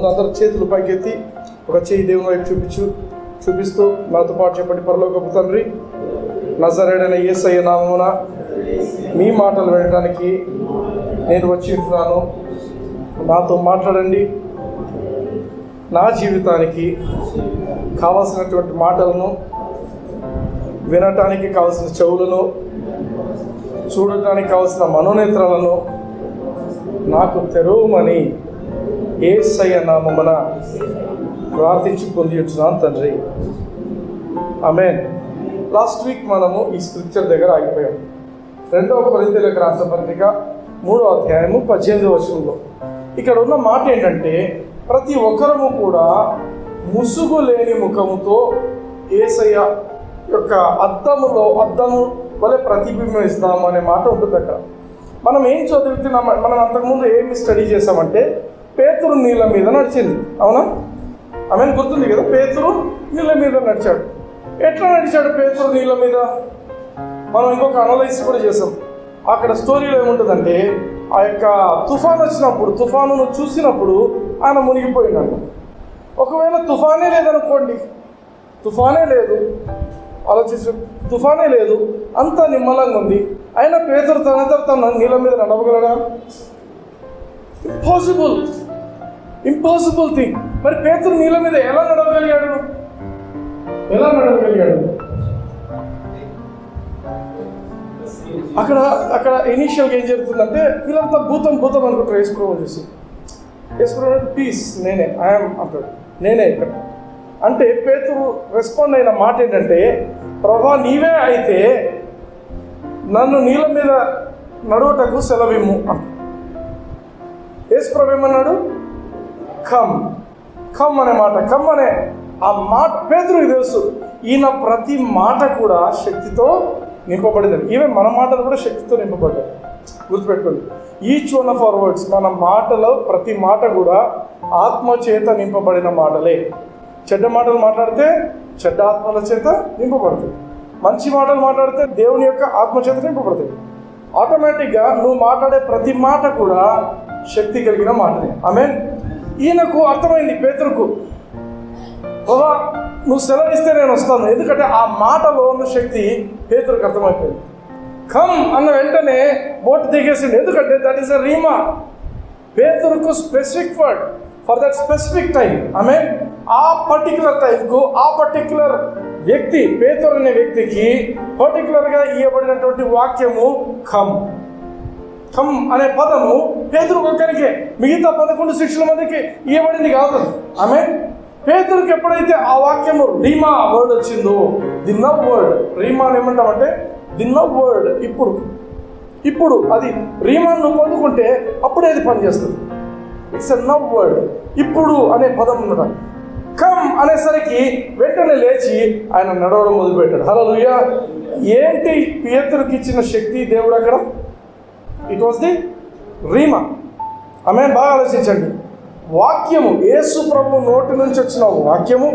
ముందు అందరూ చేతులు పైకెత్తి ఒక చేయి దేవుని వైపు చూపిస్తూ నాతో పాటు చెప్పండి. పరలోకపు తండ్రి, నజరేయుడైన యేసయ్య నామమున మీ మాటలు వినడానికి నేను వచ్చి ఉంటున్నాను. నాతో మాట్లాడండి. నా జీవితానికి కావలసినటువంటి మాటలను, వినటానికి కావలసిన చెవులను, చూడటానికి కావలసిన మనోనేత్రాలను నాకు తెరవమని యేసయ్య నామమున ప్రార్థించి పొందించున్నాను తండ్రి. ఆమేన్. లాస్ట్ వీక్ మనము ఈ స్క్రిప్చర్ దగ్గర ఆగిపోయాం. 2వ కొరింథీయులకు రాసిన పత్రిక 3వ అధ్యాయము 18వ వచనంలో ఇక్కడ ఉన్న మాట ఏంటంటే, ప్రతి ఒక్కరము కూడా ముసుగు లేని ముఖముతో యేసయ్య యొక్క అద్దము వలె ప్రతిబింబిస్తాము అనే మాట ఉంటుంది అక్కడ. మనం ఏం చదువుతున్నాం? మనం అంతకుముందు ఏమి స్టడీ చేసామంటే పేతురు నీళ్ళ మీద నడిచింది, అవునా? ఆమె గుర్తుంది కదా, పేతురు నీళ్ళ మీద నడిచాడు. ఎట్లా నడిచాడు పేతురు నీళ్ళ మీద? మనం ఇంకొక అనలైజ్ కూడా చేసాం. అక్కడ స్టోరీలో ఏముంటుందంటే, ఆ యొక్క తుఫాను వచ్చినప్పుడు, తుఫానును చూసినప్పుడు ఆయన మునిగిపోయినాడు. ఒకవేళ తుఫానే లేదనుకోండి, తుఫానే లేదు, ఆలోచించు, తుఫానే లేదు, అంత నిమ్మలంగా ఉంది, అయినా పేతురు తన నీళ్ళ మీద నడవగలడా? Impossible thing. మరి పేతురు నీళ్ళ మీద ఎలా నడవగలిగాడు? అక్కడ ఇనీషియల్గా ఏం జరుగుతుందంటే, వీళ్ళంతా భూతం అనుకుంటారు. యేసుప్రభు చూసి, యేసుప్రభు పీస్, నేనే, ఐఎమ్ అంటాడు, నేనే ఇక్కడ అంటే. పేతురు రెస్పాండ్ అయిన మాట ఏంటంటే, ప్రభా నీవే అయితే నన్ను నీళ్ళ మీద నడువుటకు సెలవిమ్ము అంట. యేసుప్రభు ఏమన్నాడు? కమ్ అనే మాట, కమ్ అనే ఆ మాట పేతురుకి తెలుసు. ఈయన ప్రతి మాట కూడా శక్తితో నింపబడింది. ఈవెన్ మన మాటలు కూడా శక్తితో నింపబడ్డాయి. గుర్తుపెట్టుకోండి, each one of our words, మన మాటలో ప్రతి మాట కూడా ఆత్మ చేత నింపబడిన మాటలే. చెడ్డ మాటలు మాట్లాడితే చెడ్డ ఆత్మల చేత నింపబడతాయి, మంచి మాటలు మాట్లాడితే దేవుని యొక్క ఆత్మ చేత నింపబడతాయి. ఆటోమేటిక్గా నువ్వు మాట్లాడే ప్రతి మాట కూడా శక్తి కలిగిన మాటలే. ఆమేన్. ఈయనకు అర్థమైంది, పేతురుకు, బాబా నువ్వు సెలవిస్తే నేను వస్తాను. ఎందుకంటే ఆ మాటలో ఉన్న శక్తి పేతురుకు అర్థమైపోయింది. కమ్ అన్న వెంటనే బోట్ దిగేసింది. ఎందుకంటే దట్ ఈస్ అ రీమా. పేతురుకు specific word for that specific time. ఆమె ఆ పర్టికులర్ టైంకు ఆ పర్టికులర్ వ్యక్తి, పేతురు అనే వ్యక్తికి పర్టికులర్గా ఇవ్వబడినటువంటి వాక్యము కమ్ అనే పదము పేతురుకు ఒక్కరికే, మిగతా 11 శిష్యుల మందికి ఇవ్వబడింది కాదు. ఆమె పేతురుకి ఎప్పుడైతే ఆ వాక్యము రీమా వర్డ్ వచ్చిందో, ది నవ్ వర్డ్, రీమా అని ఏమంటామంటే ది నవ్ వర్డ్, ఇప్పుడు అది రీమాను నువ్వు పొందుకుంటే అప్పుడే అది పనిచేస్తుంది. It's a now word. ఇప్పుడు అనే పదం ఉన్నట. కమ్ అనేసరికి వెంటనే లేచి ఆయన నడవడం మొదలుపెట్టాడు. హల్లెలూయా. ఏంటి పేతురుకి ఇచ్చిన శక్తి దేవుడు అక్కడ? It was the Reema. ఆమె బాగా ఆలోచించండి. వాక్యము, యేసు ప్రభు నోటి నుంచి వచ్చిన వాక్యము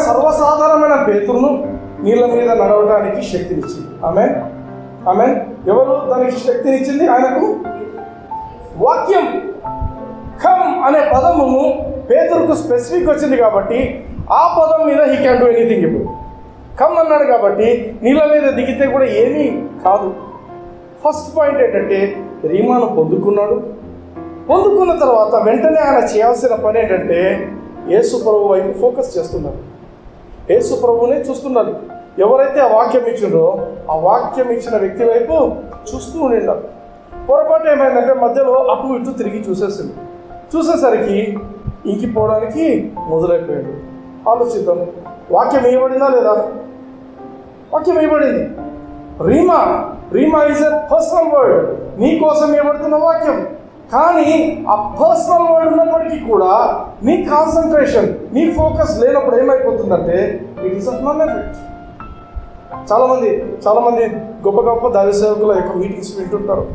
సర్వసాధారణమైన పేతురును నీళ్ళ మీద నడవడానికి శక్తినిచ్చింది. ఆమె ఎవరు దానికి శక్తినిచ్చింది? ఆయనకు వాక్యం. కమ్ అనే పదము పేతురుకు స్పెసిఫిక్ వచ్చింది కాబట్టి ఆ పదం మీద హీ క్యాన్ డూ ఎనీథింగ్. ఇప్పుడు కమ్ అన్నాడు కాబట్టి నీళ్ళ మీద దిగితే కూడా ఏమీ కాదు. ఫస్ట్ పాయింట్ ఏంటంటే, రీమాను పొందుకున్నాడు. పొందుకున్న తర్వాత వెంటనే ఆయన చేయాల్సిన పని ఏంటంటే, యేసు ప్రభు వైపు ఫోకస్ చేస్తున్నారు. యేసు ప్రభువునే చూస్తున్నారు. ఎవరైతే ఆ వాక్యం ఇచ్చిండ్రో ఆ వాక్యం ఇచ్చిన వ్యక్తి వైపు చూస్తూ ఉండాలి. పొరపాటు ఏమైందంటే మధ్యలో అటు ఇటు తిరిగి చూసేసరికి ఇంకిపోవడానికి మొదలైపోయాడు. ఆలోచిద్దాం, వాక్యం ఇవ్వబడిందా లేదా? వాక్యం ఇవ్వబడింది. Reema is a personal word. నీ కోసం ఇవ్వబడుతున్న వాక్యం. కానీ ఆ పర్సనల్ వర్డ్ ఉన్నప్పటికీ కూడా నీ కాన్సన్ట్రేషన్, నీ ఫోకస్ లేనప్పుడు ఏమైపోతుందంటే it is of none effect. చాలామంది గొప్ప దైవ సేవకుల యొక్క మీటింగ్స్ వింటుంటారు.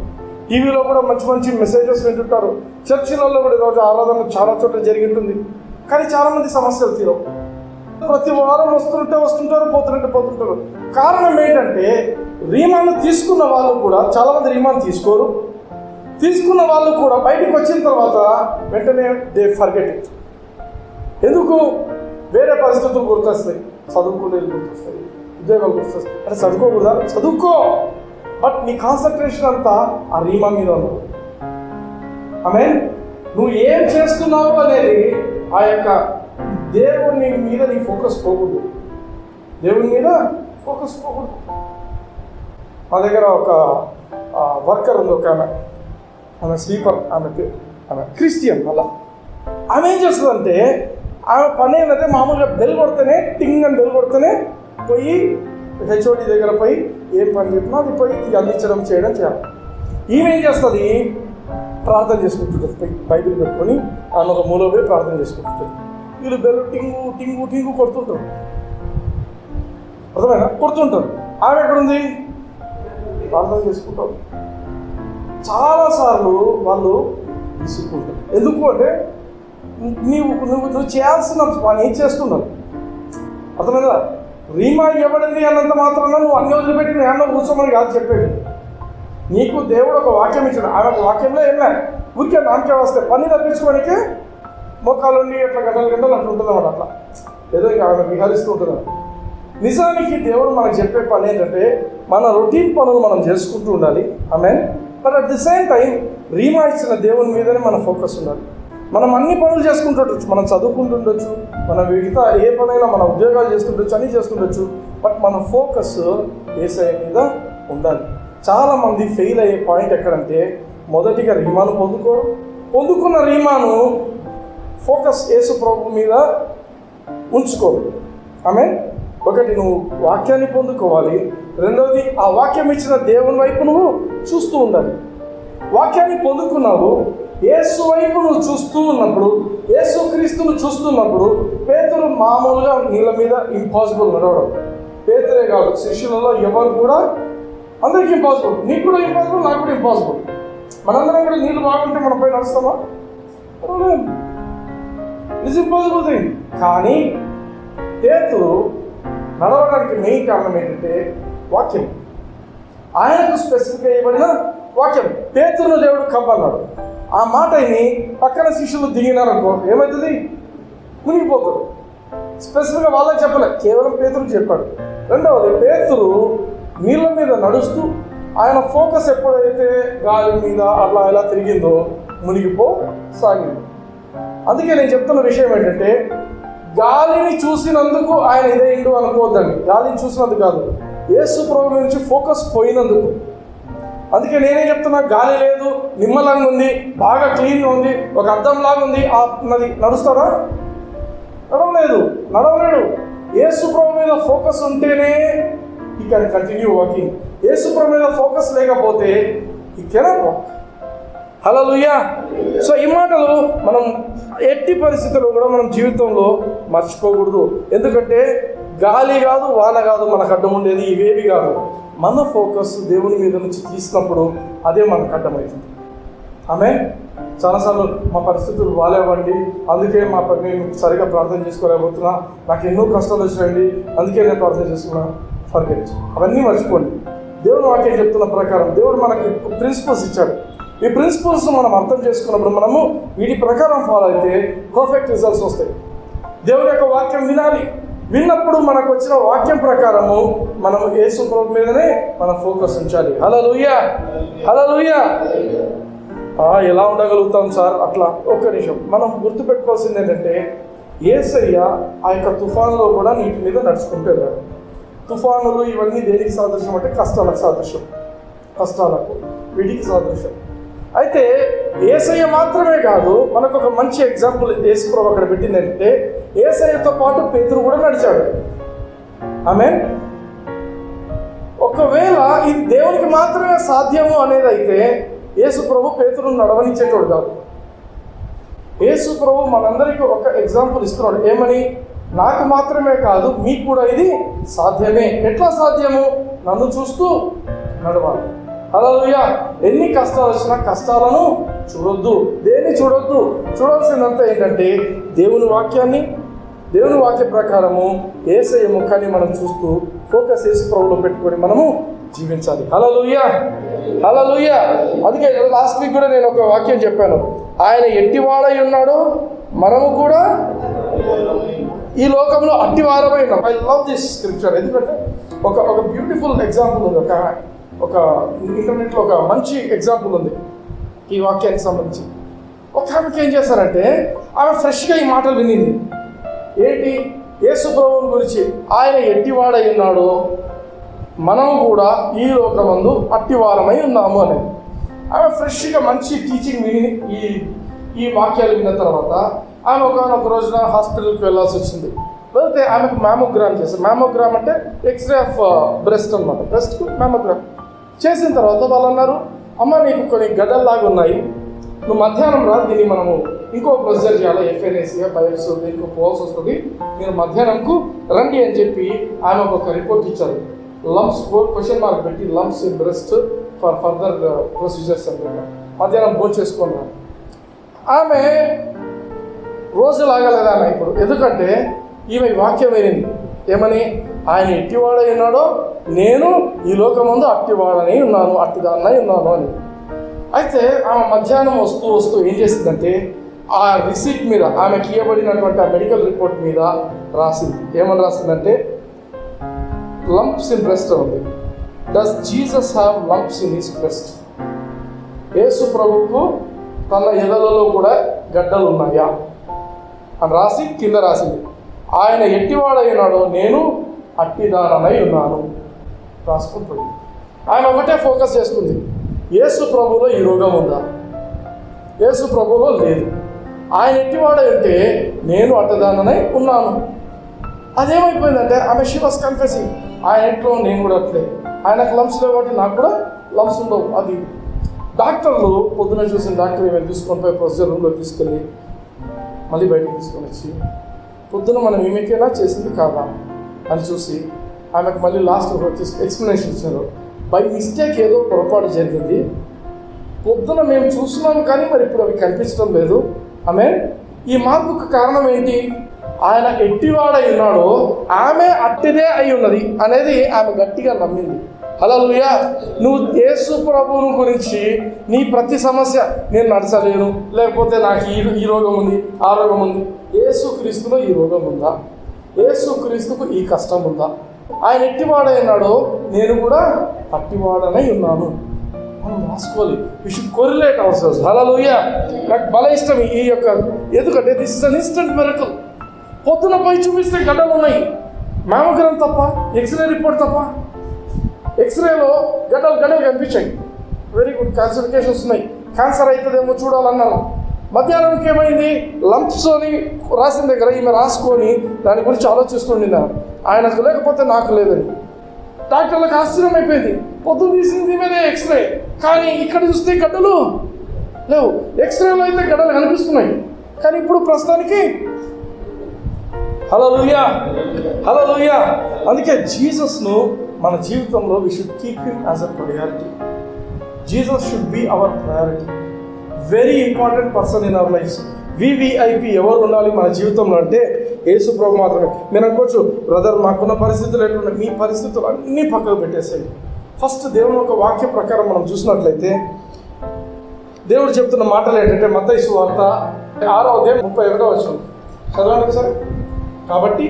టీవీలో కూడా మంచి మెసేజెస్ వింటుంటారు. చర్చిలలో కూడా ఈరోజు ఆరాధన చాలా చోట్ల జరిగి ఉంటుంది. కానీ చాలామంది సమస్యలు తీరవు. ప్రతి వారం వస్తుంటారు, పోతుంటారు. కారణం ఏంటంటే రీమాను తీసుకున్న వాళ్ళు కూడా చాలామంది రీమాను తీసుకోరు. తీసుకున్న వాళ్ళు కూడా బయటకు వచ్చిన తర్వాత వెంటనే దే ఫర్గెట్ ఇట్. ఎందుకు? వేరే పరిస్థితులు గుర్తొస్తాయి, చదువుకునేది గుర్తొస్తాయి, ఉద్యోగాలు గుర్తొస్తాయి. అంటే చదువుకోకూడదా? చదువుకో, బట్ నీ కాన్సన్ట్రేషన్ అంతా ఆ రీమా మీద ఉండదు. ఆమేన్. నువ్వు ఏం చేస్తున్నావు అనేది ఆ యొక్క దేవుని మీద నీ ఫోకస్ పోకూడదు. దేవుని మీద ఫోకస్ పోకూడదు. మా దగ్గర ఒక వర్కర్ ఉంది, ఒక ఆమె స్వీపర్, ఆమె క్రిస్టియన్. అలా ఆమె ఏం చేస్తుందంటే, ఆమె పని ఏంటంటే మామూలుగా బెల్ కొడితేనే, టింగ్ అని బెల్ కొడితేనే పోయి హెచ్ఓడి దగ్గర పోయి ఏం పని చెప్పినా అది పోయి అందించడం చేయడం చేయాలి. ఈమె ఏం చేస్తుంది? ప్రార్థన చేసుకుంటుంటుంది, బైబిల్ పెట్టుకొని ఆమె ఒక మూల పోయి ప్రార్థన చేసుకుంటుంది. వీళ్ళు బెల్ టింగు టింగు టింగు కొడుతుంటారు, అర్థమైనా? కొడుతుంటారు. ఆమె ఎక్కడుంది? ప్రార్థన చేసుకుంటారు. చాలాసార్లు వాళ్ళు తీసుకుంటారు. ఎందుకు అంటే నువ్వు చేయాల్సిన పని ఏం చేస్తున్నావు, అర్థమైందా? రీమా ఇవ్వబడింది అన్నంత మాత్రాన నువ్వు అన్ని వదిలిపెట్టి నేను కూర్చోమని కాదు చెప్పేది. నీకు దేవుడు ఒక వాక్యం ఇచ్చాడు. ఆమె ఒక వాక్యంలో ఏం లేదు, ఊరికే నామకే వస్తే పని తప్పించుకోనికి మోకాలుండి అట్లా గంటలు అట్లా ఉంటుంది అన్నమాట. అట్లా ఏదో ఇక ఆమె విహరిస్తూ ఉంటున్నాడు. నిజానికి దేవుడు మనకు చెప్పే పని ఏంటంటే, మన రొటీన్ పనులు మనం చేసుకుంటూ ఉండాలి. ఆమేన్. But at the same time rhema ఇచ్చిన దేవుని మీదనే మన ఫోకస్ ఉండాలి. మనం అన్ని పనులు చేసుకుంటుండొచ్చు, మనం చదువుకుంటుండొచ్చు, మనం మిగతా ఏ పనైనా మన ఉద్యోగాలు చేస్తుండొచ్చు, అన్నీ చేస్తుండొచ్చు, బట్ మన ఫోకస్ యేసయ్య మీద ఉండాలి. చాలామంది ఫెయిల్ అయ్యే పాయింట్ ఎక్కడంటే, మొదటిగా రీమాను పొందుకున్న రీమాను ఫోకస్ యేసు ప్రభు మీద ఉంచుకోరు. ఆమేన్. ఒకటి, నువ్వు వాక్యాన్ని పొందుకోవాలి. రెండవది, ఆ వాక్యం ఇచ్చిన దేవుని వైపు నువ్వు చూస్తూ ఉండాలి. వాక్యాన్ని పొందుకున్నావు, యేసు వైపు నువ్వు చూస్తూ ఉన్నప్పుడు, యేసు క్రీస్తును చూస్తున్నప్పుడు, పేతురు మామూలుగా నీళ్ళ మీద ఇంపాసిబుల్ నడవడం. పేతురే కాదు, శిష్యులలో ఎవరు కూడా, అందరికీ ఇంపాసిబుల్. నీకు కూడా ఇంపాసిబుల్, నాకు కూడా ఇంపాసిబుల్. మనందరం కూడా నీళ్ళు బాగుంటే మన పై నడుస్తామా? It's impossible thing. కానీ పేతురు నడవడానికి మెయిన్ కారణం ఏంటంటే వాక్యం. ఆయనకు స్పెసిఫిక్గా ఇవ్వబడిన వాక్యం. పేతురును దేవుడు కమ్మన్నాడు. ఆ మాట అయిని పక్కన శిష్యులు దిగినారనుకో ఏమవుతుంది? మునిగిపోతారు. స్పెసిఫిక్గా వాళ్ళకి చెప్పలే, కేవలం పేతురు చెప్పాడు. రెండవది, పేతురు నీళ్ళ మీద నడుస్తూ ఆయన ఫోకస్ ఎప్పుడైతే గాలి మీద అట్లా ఎలా తిరిగిందో మునిగిపో సాగింది. అందుకే నేను చెప్తున్న విషయం ఏంటంటే, గాలిని చూసినందుకు ఆయన ఇదేండు అనుకోవద్దండి. గాలిని చూసినందుకు కాదు, యేసు ప్రభు నుంచి ఫోకస్ పోయినందుకు. అందుకే నేనేం చెప్తున్నా, గాలి లేదు, నిమ్మలంగా ఉంది, బాగా క్లీన్గా ఉంది, ఒక అద్దంలాగా ఉంది, నది నడుస్తాడా? నడవలేడు. యేసు ప్రభు మీద ఫోకస్ ఉంటేనే ఈ కెన్ కంటిన్యూ వాకింగ్. యేసు ప్రభు మీద ఫోకస్ లేకపోతే ఈ కెనాట్ వాక్. హల్లెలూయా. సో ఈ మాటలు మనం ఎట్టి పరిస్థితుల్లో కూడా మనం జీవితంలో మర్చిపోకూడదు. ఎందుకంటే గాలి కాదు, వాన కాదు మనకు అడ్డం ఉండేది, ఇవేవి కాదు. మన ఫోకస్ దేవుని మీద నుంచి తీసినప్పుడు అదే మనకు అడ్డమవుతుంది. ఆమేన్. చాలాసార్లు మా పరిస్థితులు బాగాలేవండి, అందుకే నేను సరిగా ప్రార్థన చేసుకోలేకపోతున్నా, నాకు ఎన్నో కష్టాలు వచ్చినాయండి, అందుకే నేను ప్రార్థన చేసుకున్నా. ఫర్గెట్, అవన్నీ మర్చిపోండి. దేవుని వాక్యం చెప్తున్న ప్రకారం దేవుడు మనకి ప్రిన్సిపల్స్ ఇచ్చాడు. ఈ ప్రిన్సిపల్స్ మనం అర్థం చేసుకున్నప్పుడు, మనము వీటి ప్రకారం ఫాలో అయితే పర్ఫెక్ట్ రిజల్ట్స్ వస్తాయి. దేవుని యొక్క వాక్యం వినాలి. విన్నప్పుడు మనకు వచ్చిన వాక్యం ప్రకారము మనం యేసు ప్రభు మీదనే మన ఫోకస్ ఉంచాలి. హల్లెలూయా, హల్లెలూయా. ఎలా ఉండగలుగుతాం సార్? అట్లా ఒక్క నిమిషం మనం గుర్తుపెట్టుకోవాల్సింది ఏంటంటే, యేసయ్య ఆ యొక్క తుఫానులో కూడా నీటి మీద నడుచుకుంటూ వెళ్ళాడు. తుఫానులు ఇవన్నీ దేనికి సాదృశ్యం అంటే కష్టాలకు సాదృశ్యం, కష్టాలకు వీటికి సాదృశ్యం. అయితే యేసయ్య మాత్రమే కాదు, మనకు ఒక మంచి ఎగ్జాంపుల్ యేసు ప్రభు అక్కడ పెట్టింది ఏంటంటే, యేసయ్యతో పాటు పేతురు కూడా నడిచాడు. ఆమేన్. ఒకవేళ ఇది దేవునికి మాత్రమే సాధ్యము అనేది అయితే యేసు ప్రభు పేతురును నడవనిచ్చేటోడు కాదు. యేసు ప్రభు మనందరికీ ఒక ఎగ్జాంపుల్ ఇస్తున్నాడు. ఏమని? నాకు మాత్రమే కాదు, మీకు కూడా ఇది సాధ్యమే. ఎట్లా సాధ్యము? నన్ను చూస్తూ నడవాలి. హల్లెలూయా. ఎన్ని కష్టాలు వచ్చినా కష్టాలను చూడొద్దు. దేన్ని చూడొద్దు? చూడాల్సిందంతా ఏంటంటే దేవుని వాక్యాన్ని, దేవుని వాక్య ప్రకారము యేసయ్య ముఖాన్ని మనం చూస్తూ ఫోకస్ యేసు ప్రభువులో పెట్టుకొని మనము జీవించాలి. హల్లెలూయా, హల్లెలూయా. అందుకే లాస్ట్ వీక్ కూడా నేను ఒక వాక్యం చెప్పాను, ఆయన ఎట్టివాడై ఉన్నాడో మనము కూడా ఈ లోకంలో అట్టివారమై ఉన్నాం. I love this scripture. ఎందుకంటే ఒక బ్యూటిఫుల్ ఎగ్జాంపుల్ ఉంది, ఒక ఇంటర్నెట్లో ఒక మంచి ఎగ్జాంపుల్ ఉంది ఈ వాక్యానికి సంబంధించి. ఒక ఆమెకి ఏం చేస్తారంటే, ఆమె ఫ్రెష్గా ఈ మాటలు వినింది. ఏంటి? యేసు ప్రభువుని గురించి, ఆయన ఎట్టివాడై ఉన్నాడో మనం కూడా ఈ లోకమందు అట్టివారమై ఉన్నాము అనేది. ఆమె ఫ్రెష్గా మంచి టీచింగ్ విని ఈ వాక్యాలు విన్న తర్వాత ఆమె ఒక రోజున హాస్పిటల్కి వెళ్ళాల్సి వచ్చింది. వెళ్తే ఆమెకు మ్యామోగ్రామ్ చేశారు. మ్యామోగ్రామ్ అంటే ఎక్స్రే ఆఫ్ బ్రెస్ట్ అనమాట. బ్రెస్ట్కు మ్యామోగ్రామ్ చేసిన తర్వాత వాళ్ళు అన్నారు, అమ్మ నీకు కొన్ని గడ్డల్లాగా ఉన్నాయి, నువ్వు మధ్యాహ్నం రా, దీన్ని మనము ఇంకో ప్రొసీజర్ చేయాలి, ఎఫ్ఎన్ఏసీగా బయోప్సీ ఇంకో పోవాల్సి వస్తుంది, మీరు మధ్యాహ్నంకు రండి అని చెప్పి ఆమె ఒక రిపోర్ట్ ఇచ్చారు. లంప్స్ క్వశ్చన్ మార్క్ పెట్టి lumps in breast for further procedures అంటే మధ్యాహ్నం భోజనం చేసుకున్నాను. ఆమె రోజు లాగలేదా ఆమె ఇప్పుడు, ఎందుకంటే ఈమె వాక్యం వినింది. ఏమని? ఆయన ఎట్టివాడై ఉన్నాడో నేను ఈ లోకమందు అట్టివాడని ఉన్నాను, అట్టిదాన్నై ఉన్నాను అని. అయితే ఆమె మధ్యాహ్నం వస్తూ ఏం చేసిందంటే, ఆ రిసీట్ మీద ఆమెకి ఇవ్వబడినటువంటి ఆ మెడికల్ రిపోర్ట్ మీద రాసింది. ఏమని రాసిందంటే, లంప్స్ ఇన్ బ్రెస్ట్ ఉంది. Does Jesus have lumps in his breast? యేసు ప్రభువుకు తన ఎదలలో కూడా గడ్డలు ఉన్నాయా అని రాసి కింద రాసింది. ఆయన ఎట్టివాడైనాడో నేను అట్టిదానై ఉన్నాను రాసుకుంటుంది. ఆయన ఒకటే ఫోకస్ చేసుకుంది, యేసు ప్రభువులో ఈ రోగం ఉందా? యేసు ప్రభువులో లేదు. ఆయన ఎట్టివాడై ఉంటే నేను అట్టదానై ఉన్నాను. అదేమైపోయిందంటే ఆమె షీ వాస్ కన్ఫెసింగ్, ఆయన ఇంట్లో నేను కూడా అట్లే, ఆయనకు లంప్స్ లేవు కాబట్టి నాకు కూడా లంప్స్ ఉండవు. అది డాక్టర్లు పొద్దున చూసిన డాక్టర్ ఏమైనా తీసుకొని పోయి ప్రొసీజర్ రూమ్లో తీసుకెళ్ళి మళ్ళీ బయటకు తీసుకొని వచ్చి, పొద్దున మనం ఏమికైనా చేసింది కాదా అని చూసి ఆమెకు మళ్ళీ లాస్ట్ వచ్చేసి ఎక్స్ప్లెనేషన్ ఇచ్చారు. బై మిస్టేక్ ఏదో పొరపాటు జరిగింది, పొద్దున మేము చూస్తున్నాము కానీ మరి ఇప్పుడు అవి కనిపించడం లేదు. ఆమె ఈ మార్పుకు కారణం ఏంటి? ఆయన ఎట్టివాడై ఉన్నాడో ఆమె అట్టిదే అయి ఉన్నది అనేది ఆమె గట్టిగా నమ్మింది. హల్లెలూయా. నువ్వు యేసు ప్రభువుని గురించి నీ ప్రతి సమస్య, నేను నడచలేను, లేకపోతే నాకు ఈ రోగం ఉంది, ఆ రోగం ఉంది, యేసు క్రీస్తులో ఈ రోగం ఉందా? యేసు క్రీస్తుకు ఈ కష్టం ఉందా? ఆయన ఎట్టివాడై ఉన్నాడో నేను కూడా అట్టివాడనై ఉన్నాను మనం రాసుకోవాలి. We should correlate ourselves. హల్లెలూయా. నాకు బల ఇష్టం ఈ యొక్క, ఎందుకంటే this is an instant miracle. పొద్దున పోయి చూపిస్తే గడ్డలు ఉన్నాయి, మ్యామోగ్రామ్ తప్ప, ఎక్స్రే రిపోర్ట్ తప్ప. ఎక్స్రేలో గడ్డలు కనిపించాయి, వెరీ గుడ్, క్లాసిఫికేషన్స్ ఉన్నాయి, క్యాన్సర్ అవుతుందేమో చూడాలన్నాను. మధ్యాహ్నానికి ఏమైంది? లంప్స్ అని రాసిన దగ్గర ఈమె రాసుకొని దాని గురించి ఆలోచిస్తుండింది. ఆయనకు లేకపోతే నాకు లేదని డాక్టర్లకు ఆశ్చర్యం అయిపోయింది. పొద్దున్న తీసింది మీదే ఎక్స్రే, కానీ ఇక్కడ చూస్తే గడ్డలు లేవు. ఎక్స్రేలో అయితే గడ్డలు కనిపిస్తున్నాయి, కానీ ఇప్పుడు ప్రస్తుతానికి హల్లెలూయా, హల్లెలూయా. అందుకే జీసస్ను మన జీవితంలో we should keep him as a priority. Jesus should be our priority. Very important person in our lifes. VVIP ఎవరు ఉండాలి మన జీవితంలో అంటే యేసు ప్రభు మాత్రమే. నేను అనుకోవచ్చు, బ్రదర్ మాకున్న పరిస్థితులు ఎట్లున్నాయి, మీ పరిస్థితులు అన్నీ పక్కకు పెట్టేసేయండి. ఫస్ట్ దేవుని ఒక వాక్య ప్రకారం మనం చూసినట్లయితే దేవుడు చెప్తున్న మాటలు ఏంటంటే, మత్తయి సువార్త 6:31 చదవండి సార్. కాబట్టి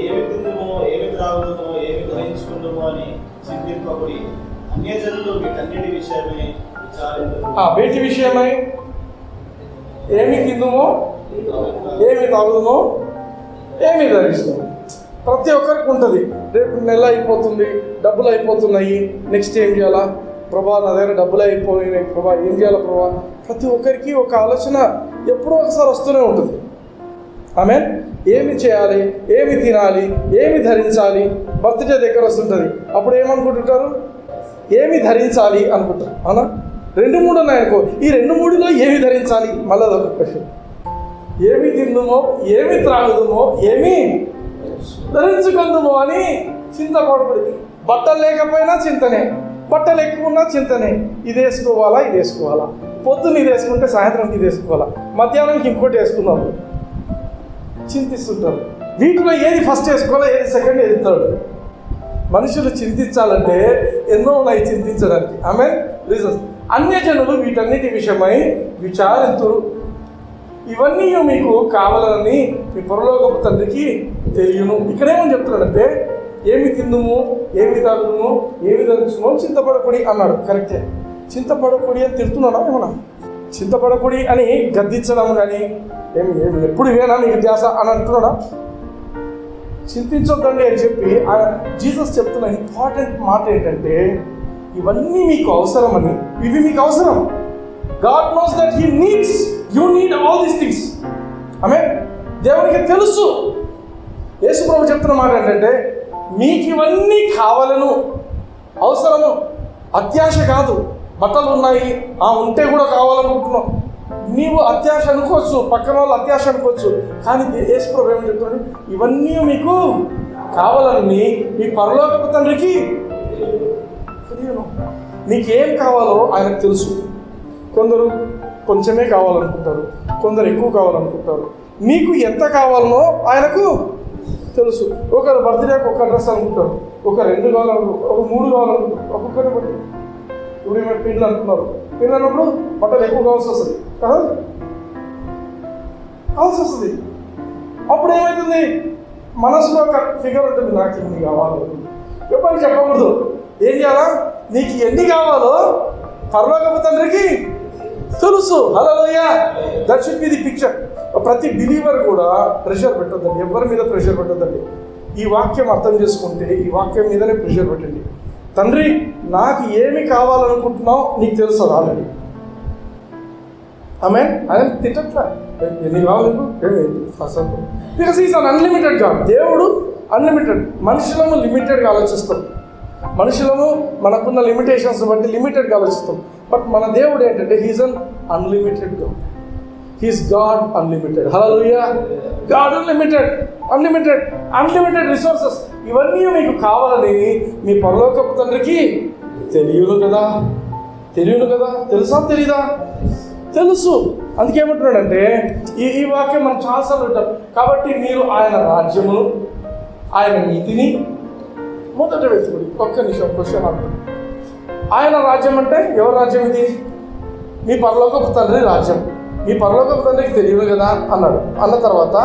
ఏమి తిందుమో, ఏమి త్రాగుదుమో, ఏమి ధరించుకుందుమో అని చింతింపబడి అన్యజనులు వీటన్నిటి విషయమై విచారింతురు. వేటి విషయమై? ఏమి తిందుమో, ఏమి తాగుదుమో, ఏమి ధరిస్తాము. ప్రతి ఒక్కరికి ఉంటుంది. రేపు నెల అయిపోతుంది, డబ్బులు అయిపోతున్నాయి, నెక్స్ట్ ఏం చేయాలా ప్రభా, నా దగ్గర డబ్బులు అయిపోయినాయి ప్రభా, ఏం చేయాలా ప్రభా. ప్రతి ఒక్కరికి ఒక ఆలోచన ఎప్పుడో ఒకసారి వస్తూనే ఉంటుంది. ఆమెన్. ఏమి చేయాలి, ఏమి తినాలి, ఏమి ధరించాలి. బర్త్డే దగ్గర వస్తుంటుంది, అప్పుడు ఏమనుకుంటుంటారు? ఏమి ధరించాలి అనుకుంటారు. అవునా? 2-3 ఉన్నాయనుకో, ఈ 2-3లో ఏమి ధరించాలి? మళ్ళీ అదొక క్వశ్చన్. ఏమి తిందుమో, ఏమి త్రాగుదుమో, ఏమి ధరించుకుందుమో అని చింతపడబడి. బట్టలు లేకపోయినా చింతనే, బట్టలు ఎక్కువ ఉన్నా చింతనే. ఇది వేసుకోవాలా, ఇది వేసుకోవాలా, పొద్దున్న ఇది వేసుకుంటే సాయంత్రంకి ఇది వేసుకోవాలా, మధ్యాహ్నానికి ఇంకోటి వేసుకుందాం. చింతిస్తుంటారు. వీటిలో ఏది ఫస్ట్ వేసుకోవాలో, ఏది సెకండ్, ఏది థర్డ్. మనుషులు చింతించాలంటే ఎన్నో ఉన్నాయి చింతించడానికి. ఆమెన్. రీజన్స్. అన్యజనులు వీటన్నిటి విషయమై విచారింతురు. ఇవన్నీ మీకు కావాలని మీ పరలోకపు తండ్రికి తెలియను. ఇక్కడేమని చెప్తున్నాడంటే, ఏమి తిందుము, ఏమి తాగుదుము, ఏమి ధరించుమో చింతపడకుడి అన్నాడు. కరెక్టే. చింతపడకుడి అని తిడుతున్నాడా ఏమన్నా? చింతపడకుడి అని గద్దించడం కానీ ఏమి ఎప్పుడు ఇవేనా నీకు ధ్యాస అని అంటున్నాడా? చింతించొద్దండి అని చెప్పి జీసస్ చెప్తున్న ఇంపార్టెంట్ మాట ఏంటంటే, ఇవన్నీ మీకు అవసరమని. ఇవి మీకు అవసరం. God knows that he needs, you need all these things. ఆమె దేవునికి తెలుసు. యేసు ప్రభు చెప్తున్న మాట ఏంటంటే, మీకు ఇవన్నీ కావాలను, అవసరము. అత్యాశ కాదు. బట్టలు ఉన్నాయి, ఉంటే కూడా కావాలనుకుంటున్నావు. నీవు అత్యాశ అనుకోవచ్చు, పక్కన వాళ్ళు అత్యాశ అనుకోవచ్చు. కానీ యేసు ప్రభు ఏమని చెప్తున్నాడు, ఇవన్నీ మీకు కావాలని మీ పరలోకపు తండ్రికి తెలియను. నీకేం కావాలో ఆయనకు తెలుసు. కొందరు కొంచెమే కావాలనుకుంటారు, కొందరు ఎక్కువ కావాలనుకుంటారు. మీకు ఎంత కావాలనో ఆయనకు తెలుసు. ఒకరు బర్త్డేకి ఒక డ్రెస్ అనుకుంటారు, ఒక 2 కావాలనుకుంటారు, ఒక 3 కావాలనుకుంటారు. ఒక్కొక్కటి బట్టి ఇప్పుడు మేము పిల్లలు అంటున్నారు. పిల్లలు అన్నప్పుడు బట్టలు ఎక్కువ కావాల్సి వస్తుంది కదా, కావాల్సి వస్తుంది. అప్పుడు ఏమవుతుంది, మనసులో ఒక ఫిగర్ ఉంటుంది, నాకు ఎన్ని కావాలి. ఎప్పటికీ చెప్పకూడదు. ఏం చేయాలా, నీకు ఎన్ని కావాలో పరలోకపు తండ్రికి తెలుసు. హల్లెలూయా. That should be the picture. ప్రతి బిలీవర్ కూడా ప్రెషర్ పెట్టొద్దండి, ఎవరి మీద ప్రెషర్ పెట్టొద్దండి. ఈ వాక్యం అర్థం చేసుకుంటే ఈ వాక్యం మీదనే ప్రెషర్ పెట్టండి. తండ్రి, నాకు ఏమి కావాలనుకుంటున్నావు నీకు తెలుసు ఆల్రెడీ. ఆయన తిట్టట్లా, ఎన్ని కావాలి because is an unlimited God. దేవుడు అన్లిమిటెడ్. మనుషులము లిమిటెడ్గా ఆలోచిస్తాం. మనుషులము మనకున్న లిమిటేషన్స్ బట్టి లిమిటెడ్గా ఆలోచిస్తాం. బట్ మన దేవుడు ఏంటంటే he's un unlimited God. He's God unlimited. Hallelujah. God unlimited, unlimited, unlimited resources. ఇవన్నీ మీకు కావాలని మీ పరలోకపు తండ్రికి తెలియను కదా. తెలియను కదా. తెలుసా తెలీదా? తెలుసు. అందుకేమంటున్నాడంటే ఈ వాక్యం మనం చాలాసార్లు వింటాం. కాబట్టి మీరు ఆయన రాజ్యమును, ఆయన నీతిని మొదట వెతుకుడి. ఒక్క నిమిషం క్వశ్చన్ అంటారు. ఆయన రాజ్యం అంటే ఎవరి రాజ్యం ఇది? మీ పరలోకపు తండ్రి రాజ్యం. మీ పరలోకపు తండ్రికి తెలియదు కదా అన్నాడు. అన్న తర్వాత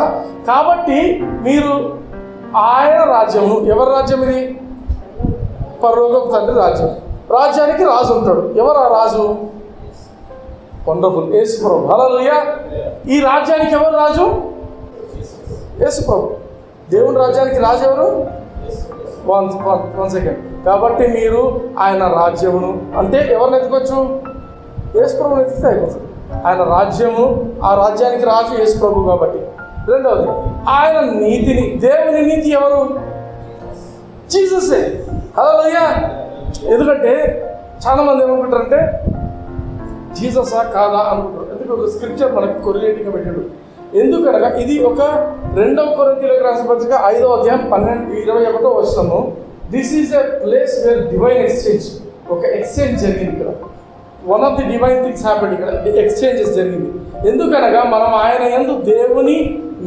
కాబట్టి మీరు ఆయన రాజ్యము, ఎవరి రాజ్యం ఇది? పరలోకపు తండ్రి రాజ్యం. రాజ్యానికి రాజు ఉంటాడు. ఎవరు ఆ రాజు? వండర్ఫుల్, యేసు ప్రభు. హల్లెలూయా. ఈ రాజ్యానికి ఎవరు రాజు? యేసు ప్రభు. దేవుని రాజ్యానికి రాజు ఎవరు? One second. కాబట్టి మీరు ఆయన రాజ్యమును అంటే ఎవరిని ఎత్తుకోవచ్చు? యేసు ప్రభుని ఎత్తితే అయిపోతుంది. ఆయన రాజ్యము, ఆ రాజ్యానికి రాజు యేసు ప్రభు కాబట్టి. రెండవది ఆయన నీతిని. దేవుని నీతి ఎవరు? జీససే. హల్లెలూయా. ఎందుకంటే చాలామంది ఏమనుకుంటారంటే జీససా కాదా అనుకుంటారు. ఎందుకు ఒక స్క్రిప్చర్ మనకి కొరిలేటింగ్గా పెట్టాడు. ఎందుకనగా ఇది ఒక 2 కొరింథీయులకు రాసిన పత్రిక 5వ అధ్యాయం 21వ వచనము. This is a place where divine exchange, ఒక ఎక్స్చేంజ్ జరిగింది ఇక్కడ. One of the divine things happened ఇక్కడ. ఎక్స్చేంజెస్ జరిగింది. ఎందుకనగా మనం ఆయన యందు దేవుని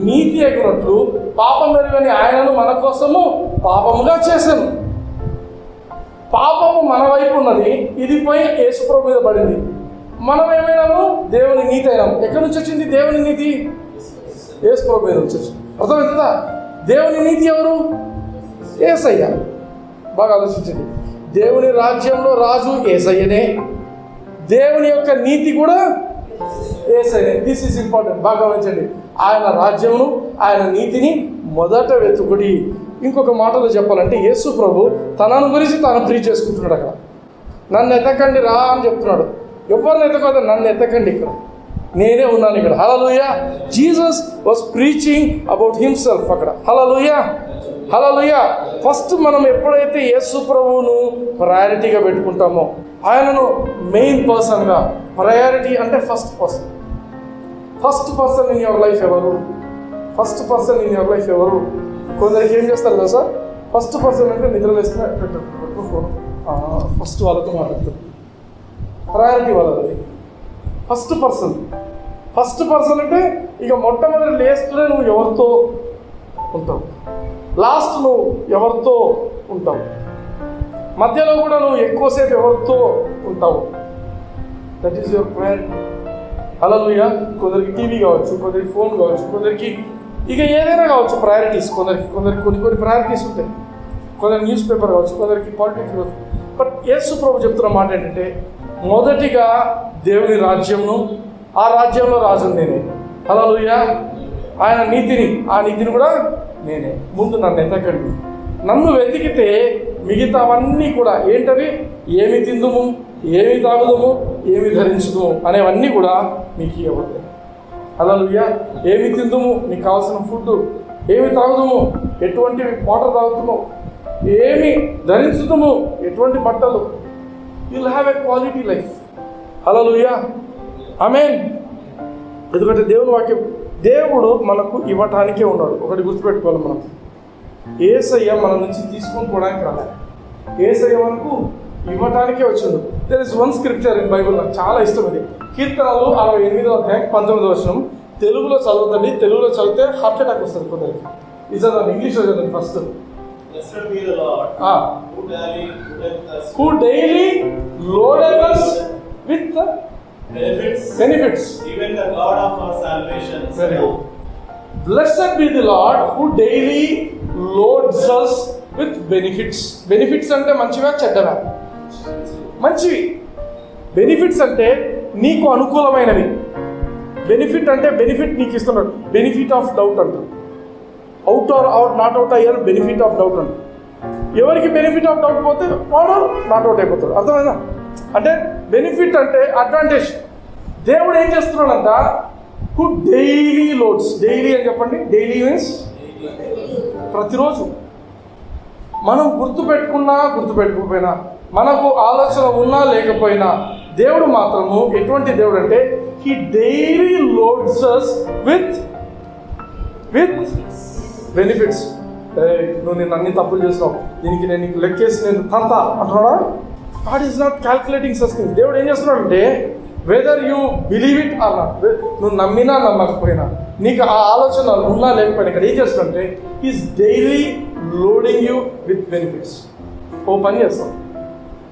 నీతి ఎగినట్లు పాపం ఎరుగని ఆయనను మన కోసము పాపముగా చేశాను. పాపము మన వైపు ఉన్నది, ఇది పోయి యేసు ప్రభు మీద పడింది. మనం ఏమైనాము? దేవుని నీతి అయినాము. ఎక్కడి నుంచి వచ్చింది దేవుని నీతి? యేసు ప్రభు మీద నుంచి వచ్చింది. అర్థమవుతుందా? దేవుని నీతి ఎవరు? యేసయ్య. బాగా ఆలోచించండి. దేవుని రాజ్యంలో రాజు యేసయ్యనే, దేవుని యొక్క నీతి కూడా యేసయ్యనే. This is important. బాగా గమనించండి. ఆయన రాజ్యమును, ఆయన నీతిని మొదట వెతుకుడి. ఇంకొక మాటలో చెప్పాలంటే యేసు ప్రభు తనను గురించి తాను ప్రీచ్ చేసుకుంటున్నాడు. అక్కడ నన్ను ఎతకండి రా అని చెప్తున్నాడు. ఎవరిని ఎతకదు, నన్ను ఎతకండి, ఇక్కడ నేనే ఉన్నాను ఇక్కడ. హల్లెలూయా. Jesus was preaching about himself అక్కడ. హల్లెలూయా. హల్లెలూయా. ఫస్ట్ మనం ఎప్పుడైతే యేసు ప్రభువును ప్రయారిటీగా పెట్టుకుంటామో, ఆయనను మెయిన్ పర్సన్గా, ప్రయారిటీ అంటే first person. First person in your life ఎవరు? First person in your life ఎవరు? కొందరికి ఏం చేస్తారు కదా సార్, ఫస్ట్ పర్సన్ అంటే నిద్రలేస్తే ఫోన్ ఫస్ట్ వాళ్ళతో మాట్లాడుతారు. ప్రయారిటీ వాళ్ళది. ఫస్ట్ పర్సన్ అంటే ఇక మొట్టమొదటి లేస్తూనే నువ్వు ఎవరితో ఉంటావు, లాస్ట్ నువ్వు ఎవరితో ఉంటావు, మధ్యలో కూడా నువ్వు ఎక్కువసేపు ఎవరితో ఉంటావు. That is your priority. హల్లెలూయా. కొందరికి టీవీ కావచ్చు, కొందరికి ఫోన్ కావచ్చు, కొందరికి ఇక ఏదైనా కావచ్చు ప్రయారిటీస్. కొందరికి కొన్ని ప్రయారిటీస్ ఉంటాయి. కొందరికి న్యూస్ పేపర్ కావచ్చు, కొందరికి పాలిటిక్స్ కావచ్చు. బట్ యేసు ప్రభు చెప్తున్న మాట ఏంటంటే, మొదటిగా దేవుని రాజ్యంను, ఆ రాజ్యంలో రాజును నేనే. హల్లెలూయా. ఆయన ఆ నీతిని కూడా నేనే. ముందు నన్ను ఎతకండి. నన్ను వెతికితే మిగతావన్నీ కూడా ఏంటవి, ఏమి తిందుము, ఏమి తాగుదుము, ఏమి ధరించుదుము అనేవన్నీ కూడా మీకు ఇవ్వబడతాయి. హల్లెలూయా. ఏమి తిందుము, నీకు కావాల్సిన ఫుడ్, ఏమి తాగుదుము, ఎటువంటి వాటర్ తాగుతున్నావు, ఏమి ధరించుదుము, ఎటువంటి బట్టలు. You'll have a quality life. హల్లెలూయా. ఆమేన్. ఎందుకంటే దేవుని వాక్యం, దేవుడు మనకు ఇవ్వటానికే ఉన్నాడు. ఒకటి గుర్తుపెట్టుకోవాలి, మనం యేసయ్య మన నుంచి తీసుకొని పోవడానికి రాలేదు. యేసయ్య మనకు ఇవ్వటానికే వచ్చిండు. There is one scripture in Bible, నాకు చాలా ఇష్టం. ఇది కీర్తనలు 68వ అధ్యాయం 19వ వచనం. తెలుగులో చదువుతండి. తెలుగులో చదివితే హార్ట్ అటాక్ వస్తుంది కొందరికి. ఇది చదవండి, ఇంగ్లీష్లో చదవండి first. Who daily loaded us with benefits. Even the God of our salvation. Very good. Blessed be the Lord who daily loads us with benefits. Benefits అంటే మంచివా చెడ్డవా? మంచివి. బెనిఫిట్స్ అంటే నీకు అనుకూలమైనవి. బెనిఫిట్ అంటే బెనిఫిట్ నీకు ఇస్తున్నాడు. బెనిఫిట్ ఆఫ్ డౌట్ అంటారు. Out are not out అయ్యారు, బెనిఫిట్ ఆఫ్ డౌట్ అంటారు. ఎవరికి బెనిఫిట్ ఆఫ్ డౌట్ పోతే వాడు నాట్ అవుట్ అయిపోతాడు. అర్థమైందా? అంటే బెనిఫిట్ అంటే అడ్వాంటేజ్. దేవుడు ఏం చేస్తున్నాడంట, హు డైలీ లోడ్స్. డైలీ అని చెప్పండి. డైలీ మీన్స్ ప్రతిరోజు. మనం గుర్తుపెట్టుకోకపోయినా, మనకు ఆలోచన ఉన్నా లేకపోయినా, దేవుడు మాత్రము ఎటువంటి దేవుడు అంటే, he daily loads us with benefits. నువ్వు నేను అన్ని తప్పులు చేసినావు, దీనికి నేను నీకు లెక్కేసి నేను తంత అంటున్నాడా? God is not calculating such things. దేవుడు ఏం చేస్తున్నాడంటే, whether you believe it or not, నువ్వు నమ్మినా నమ్మకపోయినా, నీకు ఆ ఆలోచన ఉన్నా లేకపోయినా, ఇక్కడ ఏం చేస్తాడంటే, he's daily loading you with benefits. ఓ పని చేస్తాం,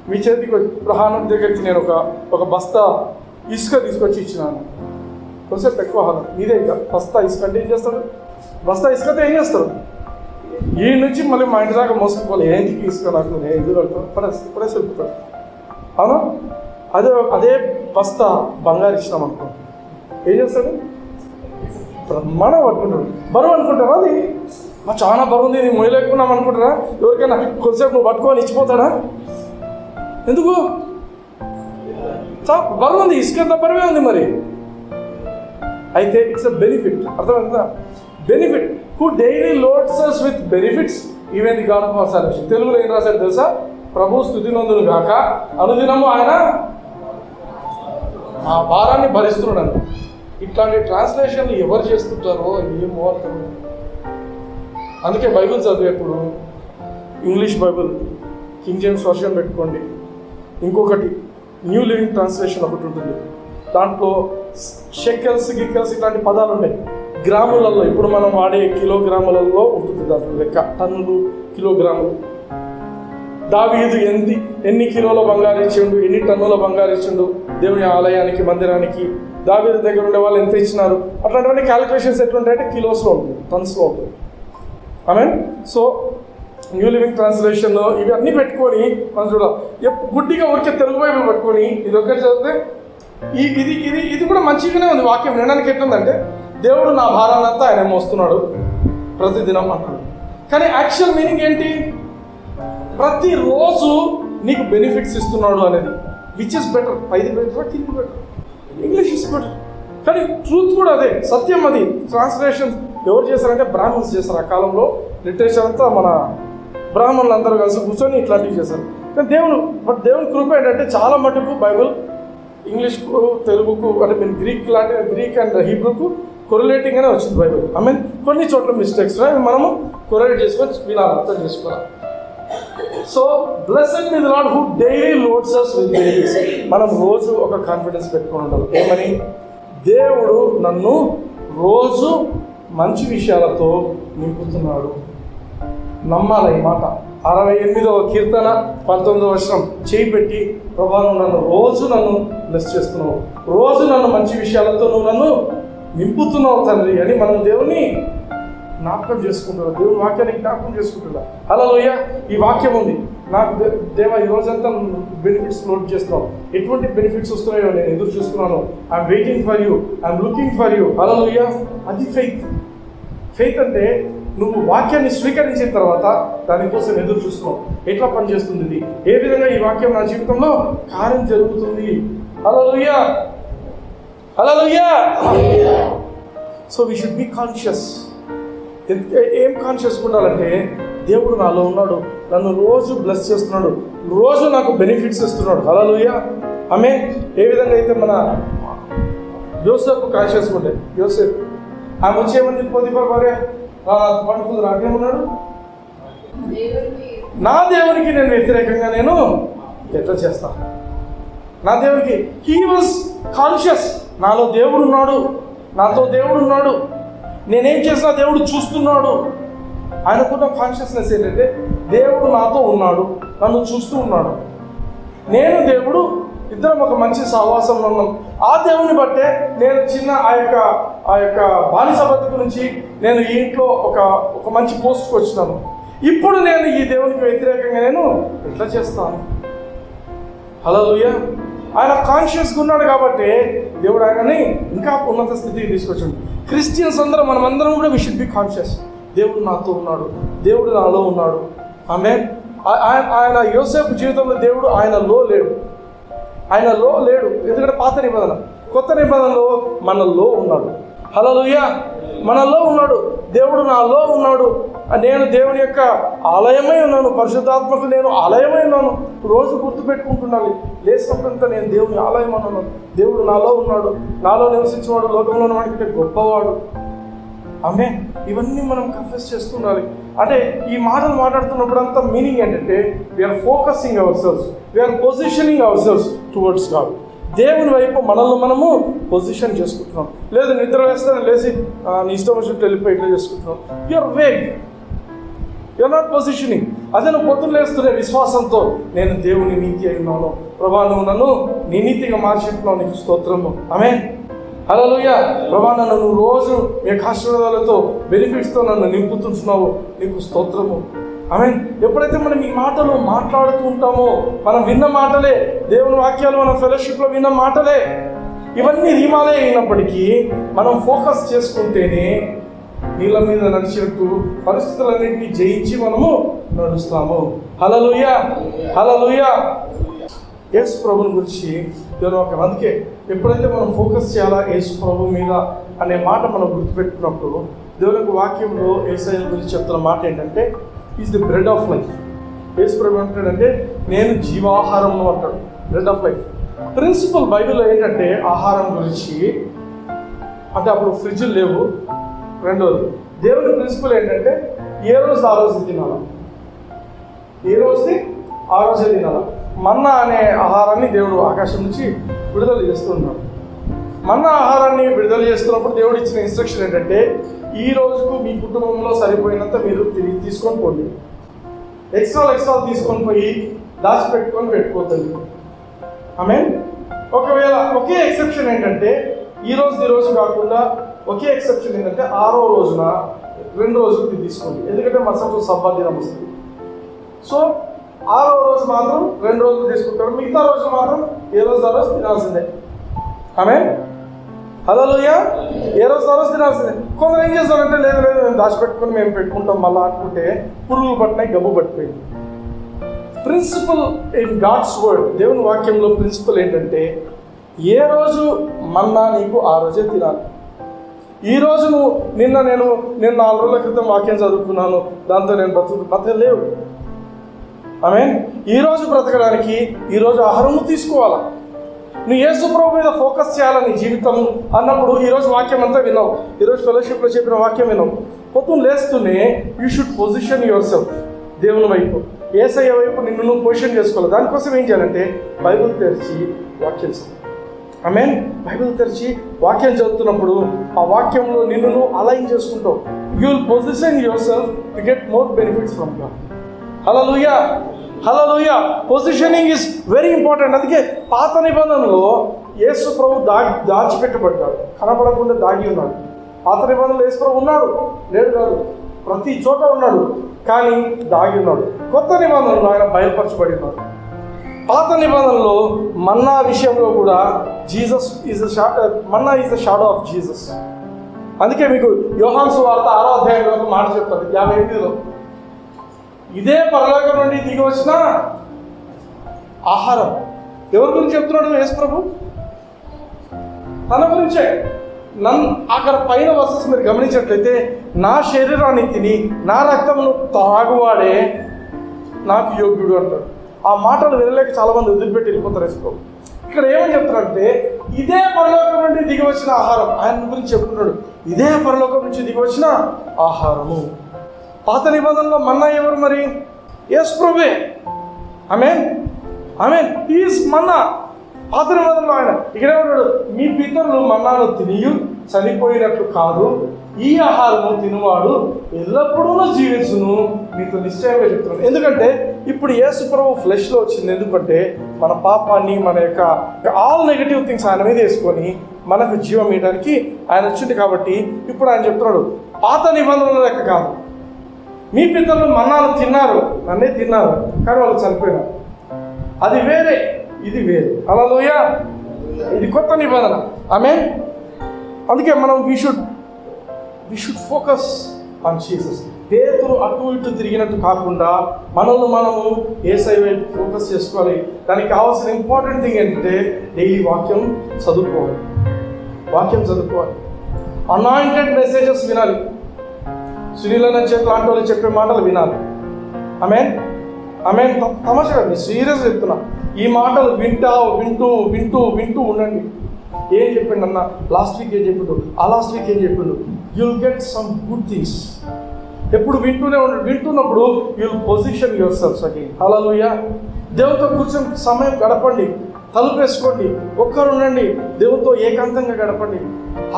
మీ చేతికి ప్రహానం దగ్గరికి నేను ఒక బస్తా ఇసుక తీసుకొచ్చి ఇచ్చినాను. కొంచెం ఎక్కువ హాలం మీదే. ఇక బస్తా ఇసుక అంటే ఏం చేస్తాడు? బస్తా ఇసుకతో ఏం చేస్తారు? ఈ నుంచి మళ్ళీ మా ఇంటి దాకా మోసుకుపోవాలి. ఏంటి ఇసుక నాకు, నేను ఎందుకు కడతాను, ఇప్పుడే చెప్తాడు. అవునా? అదే బస్తా బంగారు ఇచ్చినాం అనుకో, ఏం చేస్తాడు? బ్రహ్మాండం పట్టుకుంటాడు. బరువు అనుకుంటారా? అది చాలా బరువు ఉంది, నేను మొయ్యలేకున్నాం అనుకుంటారా? ఎవరికైనా కొద్దిసేపు నువ్వు పట్టుకోని ఇచ్చిపోతాడా? ఎందుకు? బరువు ఉంది, ఇసుకంత బరువే ఉంది మరి. అయితే ఇట్స్ అ బెనిఫిట్. అర్థమైందా? Benefit. Who daily loads us with benefits even the God of our salvation. తెలుగులో ఏం రాశాడు తెలుసా? ప్రభు స్తుతి నందును గాక అనుదినము ఆయన ఆ భారాన్ని భరిస్తున్నాడు. ఇట్లాంటి ట్రాన్స్లేషన్లు ఎవరు చేస్తుంటారో ఏమో అర్థం. అందుకే బైబిల్ చదివేప్పుడు English Bible king James version పెట్టుకోండి. ఇంకొకటి న్యూ లివింగ్ ట్రాన్స్లేషన్ ఒకటి ఉంటుంది. దాంట్లో షెకెల్స్ గిక్కల్స్ ఇట్లాంటి పదాలు ఉంటాయి. గ్రాములలో, ఇప్పుడు మనం వాడే కిలోగ్రాములలో ఉంటుంది దాంట్లో లెక్క, టన్నులు, కిలోగ్రాములు. దావీదు ఎన్ని కిలోల బంగారు ఇచ్చిండు, ఎన్ని టన్నుల బంగారు ఇచ్చిండు దేవుని ఆలయానికి, మందిరానికి, దావీదు దగ్గర ఉండే వాళ్ళు ఎంత ఇచ్చినారు, అట్లాంటివన్నీ క్యాలిక్యులేషన్స్ ఎట్లుంటాయంటే కిలోస్లో ఉంటుంది, టన్స్లో ఉంటుంది. Amen. So new living translation ఇవి అన్నీ పెట్టుకొని మనం చూడాలి. గుడ్డిగా ఊరికే తెలుగు బైబిల్ పట్టుకొని ఇది ఒక్కటి చదివితే ఇది కూడా మంచిగానే ఉంది. వాక్యం వినడానికి ఎట్లుందంటే, దేవుడు నా భారాన్నంతా ఆయన మోస్తున్నాడు ప్రతిదినం అంటాడు. కానీ యాక్చువల్ మీనింగ్ ఏంటి? ప్రతిరోజు నీకు బెనిఫిట్స్ ఇస్తున్నాడు అనేది. Which is better? పైది బెటర్, కింది బెటర్? English is better. కానీ ట్రూత్ కూడా అదే, సత్యం అది. ట్రాన్స్లేషన్ ఎవరు చేశారంటే బ్రాహ్మణ్స్ చేశారు. ఆ కాలంలో లిటరేచర్ అంతా మన బ్రాహ్మణులు అందరూ కలిసి కూర్చొని ఇట్లాంటివి చేశారు. కానీ దేవుని కృప ఏంటంటే, చాలా మటుకు బైబుల్ ఇంగ్లీష్కు, తెలుగుకు, అంటే మీన్ గ్రీక్ అండ్ హీబ్రూకు కొరిలేటింగ్ అనే వచ్చింది బైబిల్. ఐ మీన్ కొన్ని చోట్ల మిస్టేక్స్ మనము కొరిలేట్ చేసుకొని వినాలి, అర్థం చేసుకోవాలి. So blessed be the lord who daily loads us with benefits. మనం రోజు ఒక కాన్ఫిడెన్స్ పెట్టుకొని ఉండాలి. ఏమని? దేవుడు నన్ను రోజు మంచి విషయాలతో నింపుతున్నాడు. నమ్మాలి ఈ మాట. 68వ కీర్తన 19వ వచనం, చేయి పెట్టి ప్రభా నువ్వు నన్ను బ్లెస్ చేస్తున్నావు, రోజు నన్ను మంచి విషయాలతో నువ్వు నన్ను నింపుతున్నావు తండ్రి అని మనం దేవుని జ్ఞాపకం చేసుకుంటున్నాం. దేవుని వాక్యాన్ని జ్ఞాపకం చేసుకుంటున్నాం. హల్లెలూయా. ఈ వాక్యం ఉంది నాకు, దేవా ఈ రోజంతా బెనిఫిట్స్ నోట్ చేస్తున్నావు, ఎటువంటి బెనిఫిట్స్ వస్తున్నాయో నేను ఎదురు చూస్తున్నాను. I'm waiting for you, I'm looking for you. హల్లెలూయా. అది ఫెయిత్ అంటే నువ్వు వాక్యాన్ని స్వీకరించిన తర్వాత దానికోసం ఎదురు చూస్తున్నావు. ఎట్లా పనిచేస్తుంది ఇది, ఏ విధంగా ఈ వాక్యం నా జీవితంలో కార్యం జరుగుతుంది. హల్లెలూయా, హల్లెలూయా. So we should be conscious. ఏం కాన్షియస్ ఉండాలంటే దేవుడు నాలో ఉన్నాడు, నన్ను రోజు బ్లెస్ చేస్తున్నాడు, రోజు నాకు బెనిఫిట్స్ ఇస్తున్నాడు. హల్లెలూయా. ఆమేన్. ఏ విధంగా అయితే మన యోసేపు కాన్షియస్ ఉండే, యోసేపు ఆమె వచ్చేమని పోతీఫర్ భార్య పడుకుంది, అక్కడేమన్నాడు, నా దేవునికి నేను వ్యతిరేకంగా నేను ఎట్లా చేస్తా, నా దేవునికి. హీ వాజ్ కాన్షియస్, నాలో దేవుడు ఉన్నాడు, నాతో దేవుడు ఉన్నాడు, నేనేం చేసినా దేవుడు చూస్తున్నాడు. ఆయనకున్న కాన్షియస్నెస్ ఏంటంటే దేవుడు నాతో ఉన్నాడు, నన్ను చూస్తూ ఉన్నాడు, నేను దేవుడు ఇద్దరం ఒక మంచి సహవాసంలో ఉన్నాం. ఆ దేవుని బట్టే నేను చిన్న ఆ యొక్క బానిస బతుకు నుంచి నేను ఈ ఇంట్లో ఒక మంచి పోస్ట్కి వచ్చినాను. ఇప్పుడు నేను ఈ దేవునికి వ్యతిరేకంగా నేను ఎట్లా చేస్తాను. హల్లెలూయా. ఆయన కాన్షియస్గా ఉన్నాడు కాబట్టి దేవుడు ఆయనని ఇంకా ఉన్నత స్థితికి తీసుకొచ్చాడు. క్రిస్టియన్స్ అందరం, మనమందరం కూడా వి షుడ్ బి కాన్షియస్. దేవుడు నాతో ఉన్నాడు, దేవుడు నాలో ఉన్నాడు. ఆమేన్. ఆయన యోసేపు జీవితంలో దేవుడు ఆయనలో లేడు, ఎందుకంటే పాత నిబంధన. కొత్త నిబంధనలో మనలో ఉన్నాడు. హల్లెలూయా. మనలో ఉన్నాడు, దేవుడు నాలో ఉన్నాడు. నేను దేవుని యొక్క ఆలయమై ఉన్నాను, పరిశుద్ధాత్మకు నేను ఆలయమై ఉన్నాను. రోజు గుర్తుపెట్టుకుంటున్నాను, లేచినప్పుడంతా నేను దేవుని ఆలయం అన్నాను. దేవుడు నాలో ఉన్నాడు, నాలో నివసించేవాడు లోకంలో ఉన్నవాడికంటే గొప్పవాడు. ఆమె ఇవన్నీ మనం కన్ఫెస్ చేస్తుండాలి. అంటే ఈ మాటలు మాట్లాడుతున్నప్పుడు అంతా మీనింగ్ ఏంటంటే we are focusing our selves, we are positioning our selves towards God. దేవుని వైపు మనల్ని మనము పొజిషన్ చేసుకుంటున్నాం. లేదు నిద్ర వేస్తే లేచి నీ ఇష్టం వచ్చినట్టు వెళ్ళిపోయి ఇట్లా చేసుకుంటున్నాం. You are vague, you are not positioning. అదే నువ్వు పొద్దున్న లేస్తున్న విశ్వాసంతో నేను దేవుని నీతి అయి ఉన్నాను, ప్రభా నువ్వు నన్ను నీ నీతిగా మార్చుకుంటున్నావు, నీకు స్తోత్రము. ఆమేన్. హల్లెలూయా. ప్రభా నన్ను నువ్వు రోజు మీ ఆశీర్వాదాలతో బెనిఫిట్స్తో నన్ను నింపుతున్నావు, నీకు స్తోత్రము. ఆమేన్. ఎప్పుడైతే మనం ఈ మాటలు మాట్లాడుతూ ఉంటామో, మనం విన్న మాటలే, దేవుని వాక్యాలు మనం ఫెలోషిప్లో విన్న మాటలే, ఇవన్నీ రీమాలే అయినప్పటికీ మనం ఫోకస్ చేసుకుంటేనే నీళ్ళ మీద నడిచినట్టు పరిస్థితులన్నింటినీ జయించి మనము నడుస్తాము. హల్లెలూయా, హల్లెలూయా. యేసు ప్రభుని గురించి దేవుని ఒక, అందుకే ఎప్పుడైతే మనం ఫోకస్ చేయాలా యేసు ప్రభు మీద అనే మాట మనం గుర్తుపెట్టుకున్నప్పుడు దేవుని యొక్క వాక్యంలో యేసయ్య గురించి చెప్తున్న మాట ఏంటంటే is the bread of life. యేసు ప్రభు అంటాడంటే నేను జీవాహారము అంటాడు, బ్రెడ్ ఆఫ్ లైఫ్. ప్రిన్సిపల్ బైబిల్లో ఏంటంటే ఆహారం గురించి, అంటే అప్పుడు ఫ్రిడ్జ్లు లేవు. రెండోది దేవుని ప్రిన్సిపల్ ఏంటంటే ఏ రోజు ఆ రోజు తినాలా, ఏ రోజుది ఆ రోజే తినాలా. మన్నా అనే ఆహారాన్ని దేవుడు ఆకాశం నుంచి విడుదల చేస్తున్నాడు. మన్నా ఆహారాన్ని విడుదల చేస్తున్నప్పుడు దేవుడు ఇచ్చిన ఇన్స్ట్రక్షన్ ఏంటంటే ఈ రోజుకు మీ కుటుంబంలో సరిపోయినంత మీరు తిరిగి తీసుకొని పోండి, ఎక్స్ట్రా తీసుకొని పోయి పెట్టుకోవద్దండి. ఆమేన్. ఒకవేళ ఒకే ఎక్సెప్షన్ ఏంటంటే ఈ రోజు కాకుండా ఒకే ఎక్సెప్షన్ ఏంటంటే 6వ రోజున 2 రోజులు తీసుకోండి, ఎందుకంటే మరుసటి రోజు సబ్బాత్ దినం వస్తుంది. సో 6వ రోజు మాత్రం 2 రోజులు తీసుకుంటారు, మిగతా రోజు మాత్రం ఏ రోజు ఆ రోజు తినాల్సిందే. ఆమేన్. హల్లెలూయా. ఏ రోజు ఆ రోజు తినాల్సిందే. కొందరు ఏం చేస్తారంటే లేదు మేము దాచిపెట్టుకొని మేము పెట్టుకుంటాం మళ్ళీ అనుకుంటే పురుగులు పట్టినాయి, గబ్బు పట్టిపోయింది. ప్రిన్సిపల్ ఇన్ గాడ్స్ వర్డ్, దేవుని వాక్యంలో ప్రిన్సిపల్ ఏంటంటే ఏ రోజు మన్నా నీకు ఆ రోజే తినాలి. ఈరోజు నేను 4 రోజుల క్రితం వాక్యం చదువుకున్నాను, దాంతో నేను బతకలేవు. ఆమేన్. ఈరోజు బ్రతకడానికి ఈరోజు ఆహారము తీసుకోవాలా. నువ్వు యేసు ప్రభు మీద ఫోకస్ చేయాలా నీ జీవితం అన్నప్పుడు ఈరోజు వాక్యం అంతా విన్నావు, ఈరోజు ఫెలోషిప్లో చెప్పిన వాక్యం విన్నావు. పొద్దున్న లేస్తూనే you should position yourself దేవుని వైపు, యేసయ్య వైపు నిన్ను నువ్వు పొజిషన్ చేసుకోవాలి. దానికోసం ఏం చేయాలంటే బైబిల్ తెరిచి వాక్యం చదువు. ఆమేన్. బైబిల్ తెరిచి వాక్యం చదువుతున్నప్పుడు ఆ వాక్యంలో నిన్ను నువ్వు అలైన్ చేసుకుంటావు. You will position your self to get more benefits from God. Hallelujah, hallelujah. Positioning is very important. అందుకే పాత నిబంధనలో యేసు ప్రభు దాచిపెట్టబడ్డాడు, కనపడకుండా దాగి ఉన్నాడు. పాత నిబంధనలో యేసు ప్రభు ఉన్నాడు, లేడు కాదు, ప్రతి చోట ఉన్నాడు, కానీ దాగి ఉన్నాడు. కొత్త నిబంధనలో ఆయన బయలుపరచబడి ఉన్నాడు. పాత నిబంధనలో మన్నా విషయంలో కూడా Jesus Manna is the shadow of Jesus. అందుకే మీకు యోహాను సువార్త 6వ అధ్యాయంలో ఒక మాట చెప్తాడు 58లో, ఇదే పరలోకం నుండి దిగి వచ్చిన ఆహారం. ఎవరి గురించి చెప్తున్నాడు యేసు ప్రభు? తన గురించే. అక్కడ పైన వర్సెస్ మీరు గమనించినట్లయితే, నా శరీరాన్ని తిని నా రక్తమును తాగువాడే నాకు యోగ్యుడు అంటాడు. ఆ మాటలు వినలేక చాలామంది వదిలిపెట్టి వెళ్ళిపోతారు యేసు ప్రభు. ఇక్కడ ఏమని చెప్తారంటే, ఇదే పరలోకం నుండి దిగి వచ్చిన ఆహారం. ఆయన గురించి చెప్తున్నాడు, ఇదే పరలోకం నుంచి దిగి వచ్చిన ఆహారము. పాత నిబంధనలో మన్నా ఎవరు మరి? యేసు ప్రభువే. ఆమేన్, ఆమేన్. హి ఈజ్ మన్నా. పాత నిబంధనలో ఆయన ఇక్కడ ఏమన్నాడు? మీ పితరులు మన్నాను తినియు చనిపోయినట్లు కాదు, ఈ ఆహారము తినువాడు ఎల్లప్పుడూ జీవించును, మీతో నిశ్చయంగా చెప్తున్నాను. ఎందుకంటే ఇప్పుడు యేసు ప్రభు ఫ్లెష్లో వచ్చింది. ఎందుకంటే మన పాపాన్ని, మన యొక్క ఆల్ నెగటివ్ థింగ్స్ ఆయన మీద వేసుకొని మనకు జీవం ఇవ్వడానికి ఆయన వచ్చింది. కాబట్టి ఇప్పుడు ఆయన చెప్తున్నాడు, పాత నిబంధనల లెక్క కాదు. మీ పితరులు మన్నాను తిన్నారు, నన్నే తిన్నారు, కానీ వాళ్ళు చనిపోయినారు. అది వేరే, ఇది వేరే. హల్లెలూయా. ఇది కొత్త నిబంధన. ఆమేన్. అందుకే మనం we should focus on Jesus. పేతురు అటు ఇటు తిరిగినట్టు కాకుండా మనము యేసయ్య వైపు ఫోకస్ చేసుకోవాలి. దానికి కావాల్సిన ఇంపార్టెంట్ థింగ్ ఏంటంటే డైలీ వాక్యం చదువుకోవాలి. అనాయింటెడ్ మెసేజెస్ వినాలి. సునీల్ అన్న చేతులు లాంటి వాళ్ళు చెప్పే మాటలు వినాలి. ఆమేన్, ఆమేన్. తమాషా కాదు, సీరియస్ చెప్తున్నా. ఈ మాటలు వింటూ ఉండండి. ఏం చెప్పిండు అన్న, లాస్ట్ వీక్ ఏం చెప్పిండు, ఆ లాస్ట్ వీక్ ఏం చెప్పిండు, you will get some good things. ఎప్పుడు వింటున్నప్పుడు you will position yourselves again. హల్లెలూయా. దేవునితో కూర్చొని సమయం గడపండి, తలుపేసుకోండి, ఒక్కరుండండి, దేవునితో ఏకాంతంగా గడపండి,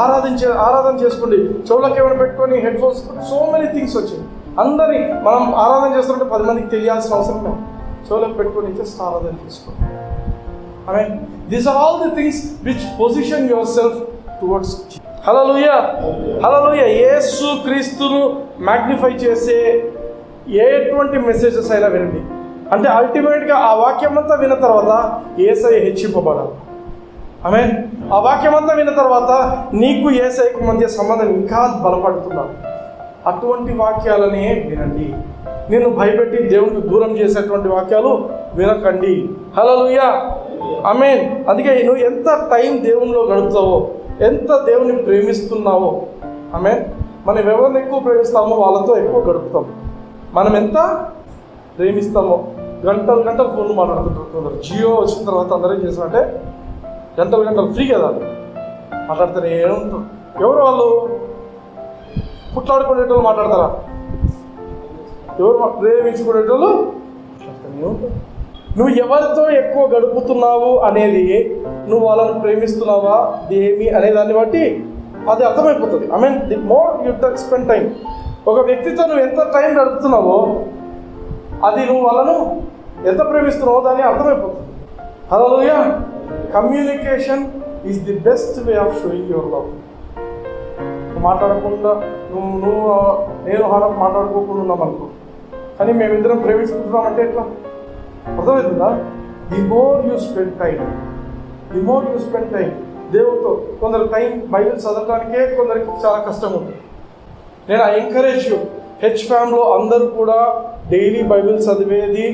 ఆరాధన చేసుకోండి. చెవులకు ఏమైనా పెట్టుకొని head phones, so many things వచ్చాయి. అందరినీ మనం ఆరాధన చేస్తుంటే 10 మందికి తెలియాల్సిన అవసరం లేదు. చెవులకు పెట్టుకొని జస్ట్ ఆరాధన చేసుకోండి. ఆమేన్. These are all the things which position yourself towards. హల్లెలూయా, హల్లెలూయా. యేసు క్రీస్తును మ్యాగ్నిఫై చేసే ఎటువంటి మెసేజెస్ అయినా వినండి. అంటే అల్టిమేట్గా ఆ వాక్యం అంతా విన్న తర్వాత యేసయ్య హెచ్చింపబడాలి. ఆమేన్. ఆ వాక్యం అంతా విన్న తర్వాత నీకు యేసయ్యకు మధ్య సంబంధం ఇంకా బలపడుతున్నారు. అటువంటి వాక్యాలనే వినండి. నిన్ను భయపెట్టి దేవునికి దూరం చేసేటువంటి వాక్యాలు వినకండి. హల్లెలూయా, ఆమేన్. అందుకే నువ్వు ఎంత టైం దేవునిలో గడుపుతావో, ఎంత దేవుని ప్రేమిస్తున్నావో, ఆమేన్. మనం ఎవరిని ఎక్కువ ప్రేమిస్తామో వాళ్ళతో ఎక్కువ గడుపుతాం. మనం ఎంత ప్రేమిస్తామో గంటలు ఫోన్ మాట్లాడుతుంటారు. జియో వచ్చిన తర్వాత అందరం చేసినట్టే గంటలు ఫ్రీ కదా మాట్లాడతారు. ఏముంటారు ఎవరు వాళ్ళు? పుట్లాడుకునేటోళ్ళు మాట్లాడతారా? ఎవరు ప్రేమించుకునేటోళ్ళు మాట్లాడతారు. ఏముంటారు? నువ్వు ఎవరితో ఎక్కువ గడుపుతున్నావు అనేది, నువ్వు వాళ్ళని ప్రేమిస్తున్నావా ఏమి అనే దాన్ని బట్టి అది అర్థమైపోతుంది. I mean the more you spend time, ఒక వ్యక్తితో నువ్వు ఎంత టైం గడుపుతున్నావో అది నువ్వు వాళ్ళను ఎంత ప్రేమిస్తున్నావో దాన్ని అర్థమైపోతుంది. హల్లెలూయా. Communication is the best way of showing your love. మాట్లాడకుండా నేను మాట్లాడుకోకుండా ఉన్నాం అనుకో, కానీ మేమిద్దరం ప్రేమించుకుంటున్నామంటే ఎట్లా? అర్థమవుతుందా? The more you spend time దేవుడితో. కొందరు టైం బైబిల్ చదవడానికే కొందరికి చాలా కష్టం ఉంటుంది. నేను ఐ ఎంకరేజ్ యూ, హెచ్ ఫ్యామ్లో అందరూ కూడా డైలీ బైబిల్ చదివేది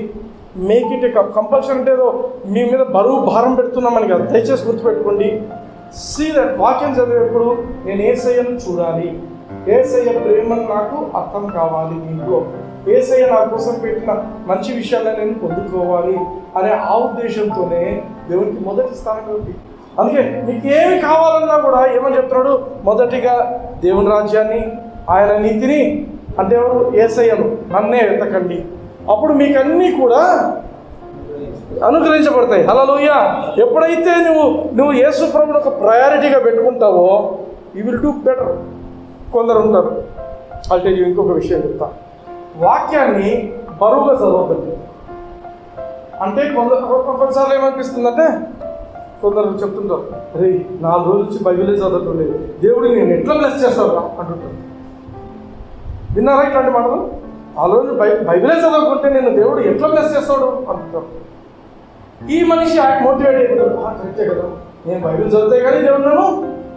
మేక్ ఇట్ ఏ కంపల్సరీ. అంటే ఏదో మీ మీద బరువు భారం పెడుతున్నామని కాదు, దయచేసి గుర్తుపెట్టుకోండి. సీ దట్ వాక్యం చదివేప్పుడు నేను యేసయ్యను చూడాలి, యేసయ్య ప్రేమను నాకు అర్థం కావాలి, దీంట్లో యేసయ్య నా కోసం పెట్టిన మంచి విషయాలను నేను పొందుకోవాలి అనే ఆ ఉద్దేశంతోనే దేవునికి మొదటి స్థానం ఉంది. అందుకే మీకు ఏమి కావాలన్నా కూడా ఏమని చెప్తున్నాడు? మొదటిగా దేవుని రాజ్యాన్ని, ఆయన నీతిని, అంటే ఎవరు? యేసయ్యను, నన్నే వెతకండి, అప్పుడు మీకు అన్నీ కూడా అనుగ్రహించబడతాయి. హల్లెలూయా. ఎప్పుడైతే నువ్వు యేసు ప్రభువుని ఒక ప్రయారిటీగా పెట్టుకుంటావో యూ విల్ డూ బెటర్. కొందరు ఉంటారు, అంటే ఇంకొక విషయం చెప్తా, వాక్యాన్ని బరువుగా చదవద్దండి. అంటే కొన్నిసార్లు ఏమనిపిస్తుందంటే, కొందరు చెప్తుంటారు, రే 4 రోజుల నుంచి బైబిలే చదవట్లేదు, దేవుడిని నేను ఎట్లా బ్లెస్ చేస్తాను అంటుంటారు. విన్నారా ఇట్లాంటి మాటలు? 4 రోజులు బైబిలే చదవకుంటే నేను దేవుడు ఎట్లా బ్లెస్ చేస్తాడు అంటుంటారు. ఈ మనిషి మోటివేట్ అయిపోతాడు, కరెక్టే కదా, నేను బైబిల్ చదివితే కానీ దేవుడు నన్ను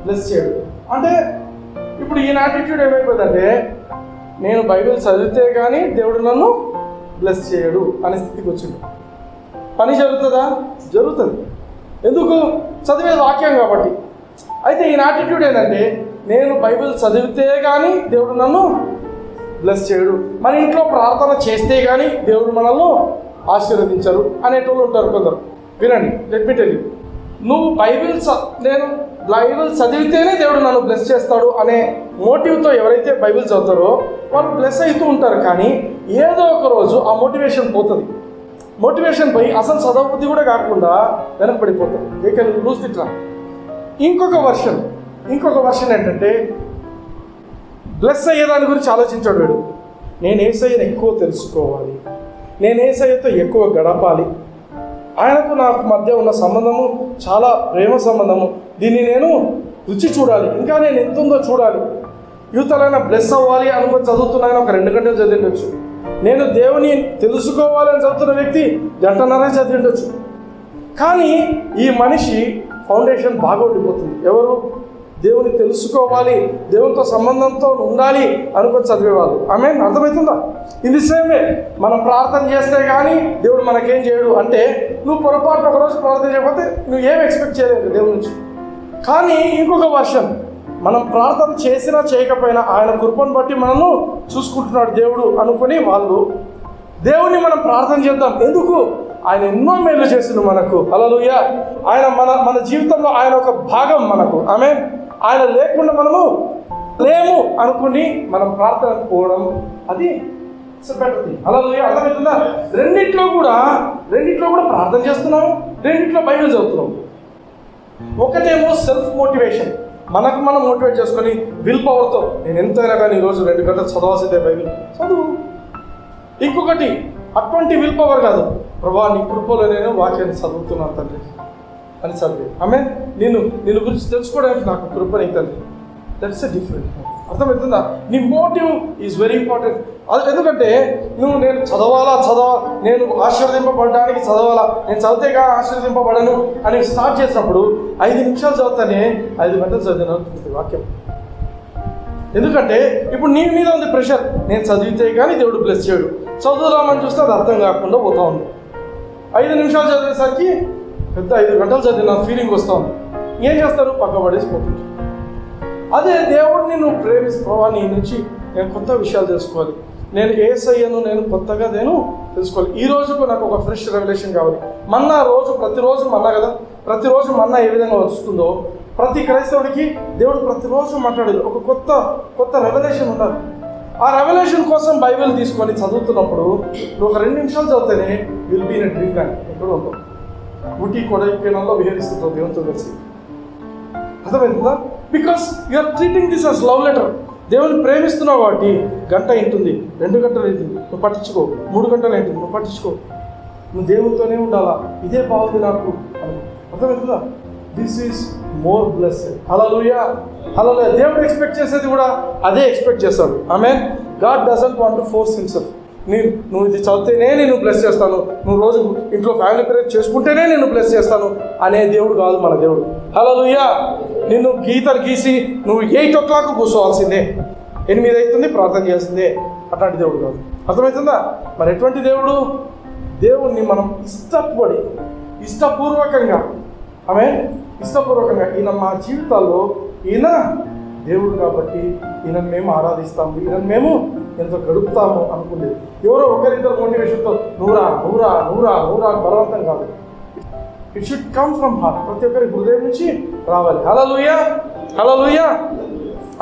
బ్లెస్ చేయడు. అంటే ఇప్పుడు ఈయన యాటిట్యూడ్ ఏమైపోతుందంటే, నేను బైబిల్ చదివితే కానీ దేవుడు నన్ను బ్లెస్ చేయడు అనే స్థితికి వచ్చింది. పని జరుగుతుందా? జరుగుతుంది. ఎందుకు? చదివేది వాక్యం కాబట్టి. అయితే ఈయన యాటిట్యూడ్ ఏంటంటే, నేను బైబిల్ చదివితే కానీ దేవుడు నన్ను బ్లెస్ చేయడు, మన ఇంట్లో ప్రార్థన చేస్తే కానీ దేవుడు మనల్ని ఆశీర్వదించరు అనేటోళ్ళు ఉంటారు కొందరు. వినండి, లెట్ మీ టెల్ యు, నువ్వు నేను బైబిల్ చదివితేనే దేవుడు నన్ను బ్లెస్ చేస్తాడు అనే మోటివ్తో ఎవరైతే బైబిల్ చదువుతారో వాళ్ళు బ్లెస్ అవుతూ ఉంటారు. కానీ ఏదో ఒక రోజు ఆ మోటివేషన్ పోతుంది. మోటివేషన్ పోయి అసలు చదవబుద్ధి కూడా కాకుండా వెనకబడిపోతుంది. They can lose the track. ఇంకొక వర్షన్ ఏంటంటే, బ్లెస్ అయ్యేదాని గురించి ఆలోచించాడు వీడు. నేను యేసయ్యను ఎక్కువ తెలుసుకోవాలి, నేను యేసయ్యతో ఎక్కువ గడపాలి, ఆయనకు నాకు మధ్య ఉన్న సంబంధము చాలా ప్రేమ సంబంధము, దీన్ని నేను రుచి చూడాలి, ఇంకా నేను ఎంత ఉందో చూడాలి. యూతలైనా బ్లెస్ అవ్వాలి అనుకుని చదువుతున్నాయని ఒక 2 గంటలు చదివిండొచ్చు. నేను దేవుని తెలుసుకోవాలని చదువుతున్న వ్యక్తి 1.5 గంటలు చదివిండొచ్చు. కానీ ఈ మనిషి ఫౌండేషన్ బాగా ఉండిపోతుంది. ఎవరు? దేవుని తెలుసుకోవాలి, దేవునితో సంబంధంతో ఉండాలి అనుకొని చదివేవాళ్ళు. ఆమేన్. అర్థమవుతుందా? ఇది సేమే మనం ప్రార్థన చేస్తే కానీ దేవుడు మనకేం చేయడు. అంటే నువ్వు పొరపాటున ఒకరోజు ప్రార్థన చేయకపోతే నువ్వు ఏం ఎక్స్పెక్ట్ చేయలేదు దేవుడి నుంచి. కానీ ఇంకొక వర్షన్, మనం ప్రార్థన చేసినా చేయకపోయినా ఆయన కృపను బట్టి మనల్ని చూసుకుంటున్నాడు దేవుడు అనుకుని వాళ్ళు దేవుని మనం ప్రార్థన చేద్దాం. ఎందుకు? ఆయన ఎన్నో మేలు చేసిండు మనకు. హల్లెలూయా. ఆయన మన జీవితంలో ఆయన ఒక భాగం మనకు. ఆమేన్. ఆయన లేకుండా మనము లేము అనుకుని మనం ప్రార్థన పోవడం అది పెట్టదు. హల్లెలూయా. అర్థమవుతుందా? రెండిట్లో కూడా ప్రార్థన చేస్తున్నాము, రెండిట్లో బైబిల్ చదువుతున్నాం. ఒకటేమో సెల్ఫ్ మోటివేషన్, మనకు మనం మోటివేట్ చేసుకొని విల్ పవర్తో నేను ఎంతైనా కానీ ఈరోజు 2 గంటలు చదవాల్సిందే బైబిల్ చదువు. ఇంకొకటి అటువంటి విల్ పవర్ కాదు, ప్రభా నీ కృపలో నేను వాక్యాన్ని చదువుతున్నాను తండ్రి అని చదివి. ఆమె నిన్ను గురించి తెలుసుకోవడానికి నాకు కృప నీ తండ్రి. That's a different. అర్థమవుతుందా? నీ మోటివ్ ఈజ్ వెరీ ఇంపార్టెంట్. ఎందుకంటే నేను నేను ఆశీర్వదింపబడడానికి చదవాలా, నేను చదివితేగా ఆశీర్వదింపబడను అని స్టార్ట్ చేసినప్పుడు 5 నిమిషాలు చదువుతానే 5 గంటలు చదివిన వాక్యం. ఎందుకంటే ఇప్పుడు నీ మీద ఉంది ప్రెషర్, నేను చదివితే కానీ దేవుడు బ్లెస్ చేయడు. చదువుదామని చూస్తే అది అర్థం కాకుండా పోతా ఉంది. 5 నిమిషాలు చదివేసరికి పెద్ద 5 గంటలు చదివిన ఫీలింగ్ వస్తూ ఉంది. ఏం చేస్తారు? పక్క పడేసిపోతుంది. అదే దేవుడిని నువ్వు ప్రేమిస్తావా, నీ నుంచి నేను కొత్త విషయాలు తెలుసుకోవాలి, నేను యేసయ్యను నేను కొత్తగా తెలుసుకోవాలి. ఈ రోజుకు నాకు ఒక ఫ్రెష్ రెవల్యూషన్ కావాలి. ప్రతిరోజు మన్నా కదా, ప్రతిరోజు మన్నా ఏ విధంగా వస్తుందో ప్రతి క్రైస్తవుడికి దేవుడు ప్రతిరోజు మాట్లాడేది ఒక కొత్త రెవల్యూషన్ ఉండాలి. ఆ రెవల్యూషన్ కోసం బైబిల్ తీసుకొని చదువుతున్నప్పుడు నువ్వు ఒక 2 నిమిషాలు చదివితేనే will be in a dream land. ఎక్కడ ఉంటావు? ఊటీ కొడైకెనాల్లో విహరిస్తుంటావు దేవునితో కలిసి. అర్థమవుతుందా? Because you're treating this as love letter. దేవుని ప్రేమిస్తున్నావు కాబట్టి గంట ఏంటుంది, 2 గంటలు ఏంటుంది నువ్వు పట్టించుకో, 3 గంటలు ఏంటుంది నువ్వు పట్టించుకో, నువ్వు దేవునితోనే ఉండాలా, ఇదే బాగుంది నాకు. అర్థమవుతుందా? This is more blessed. హల్లెలూయా. హల్లెలూయా. దేవుడు ఎక్స్పెక్ట్ చేసేది కూడా అదే ఎక్స్పెక్ట్ చేస్తాడు. ఆమేన్. God doesn't want to force himself. నువ్వు ఇది చదివితేనే నేను బ్లెస్ చేస్తాను, నువ్వు రోజు ఇంట్లో ఫ్యామిలీ ప్రేయర్ చేసుకుంటేనే నేను బ్లెస్ చేస్తాను అనే దేవుడు కాదు మన దేవుడు. హల్లెలూయా. నిన్ను గీతలు గీసి నువ్వు 8 o'clock కూర్చోవాల్సిందే, 8 అవుతుంది ప్రార్థన చేయాల్సిందే, అట్లాంటి దేవుడు కాదు. అర్థమవుతుందా? మరి ఎటువంటి దేవుడు? దేవుణ్ణి మనం ఇష్టపూర్వకంగా ఈయన మా జీవితాల్లో ఈయన దేవుడు కాబట్టి ఈయనను మేము ఆరాధిస్తాము, ఈయనను మేము ఎంతో గడుపుతాము అనుకునేది. ఎవరో ఒకరిద్దరు మోటివేషన్తో నూరా బలవంతం కాదు. It should come from heart. ప్రతి ఒక్కరి హృదయం నుంచి రావాలి. హల్లెలూయా. హల్లెలూయా.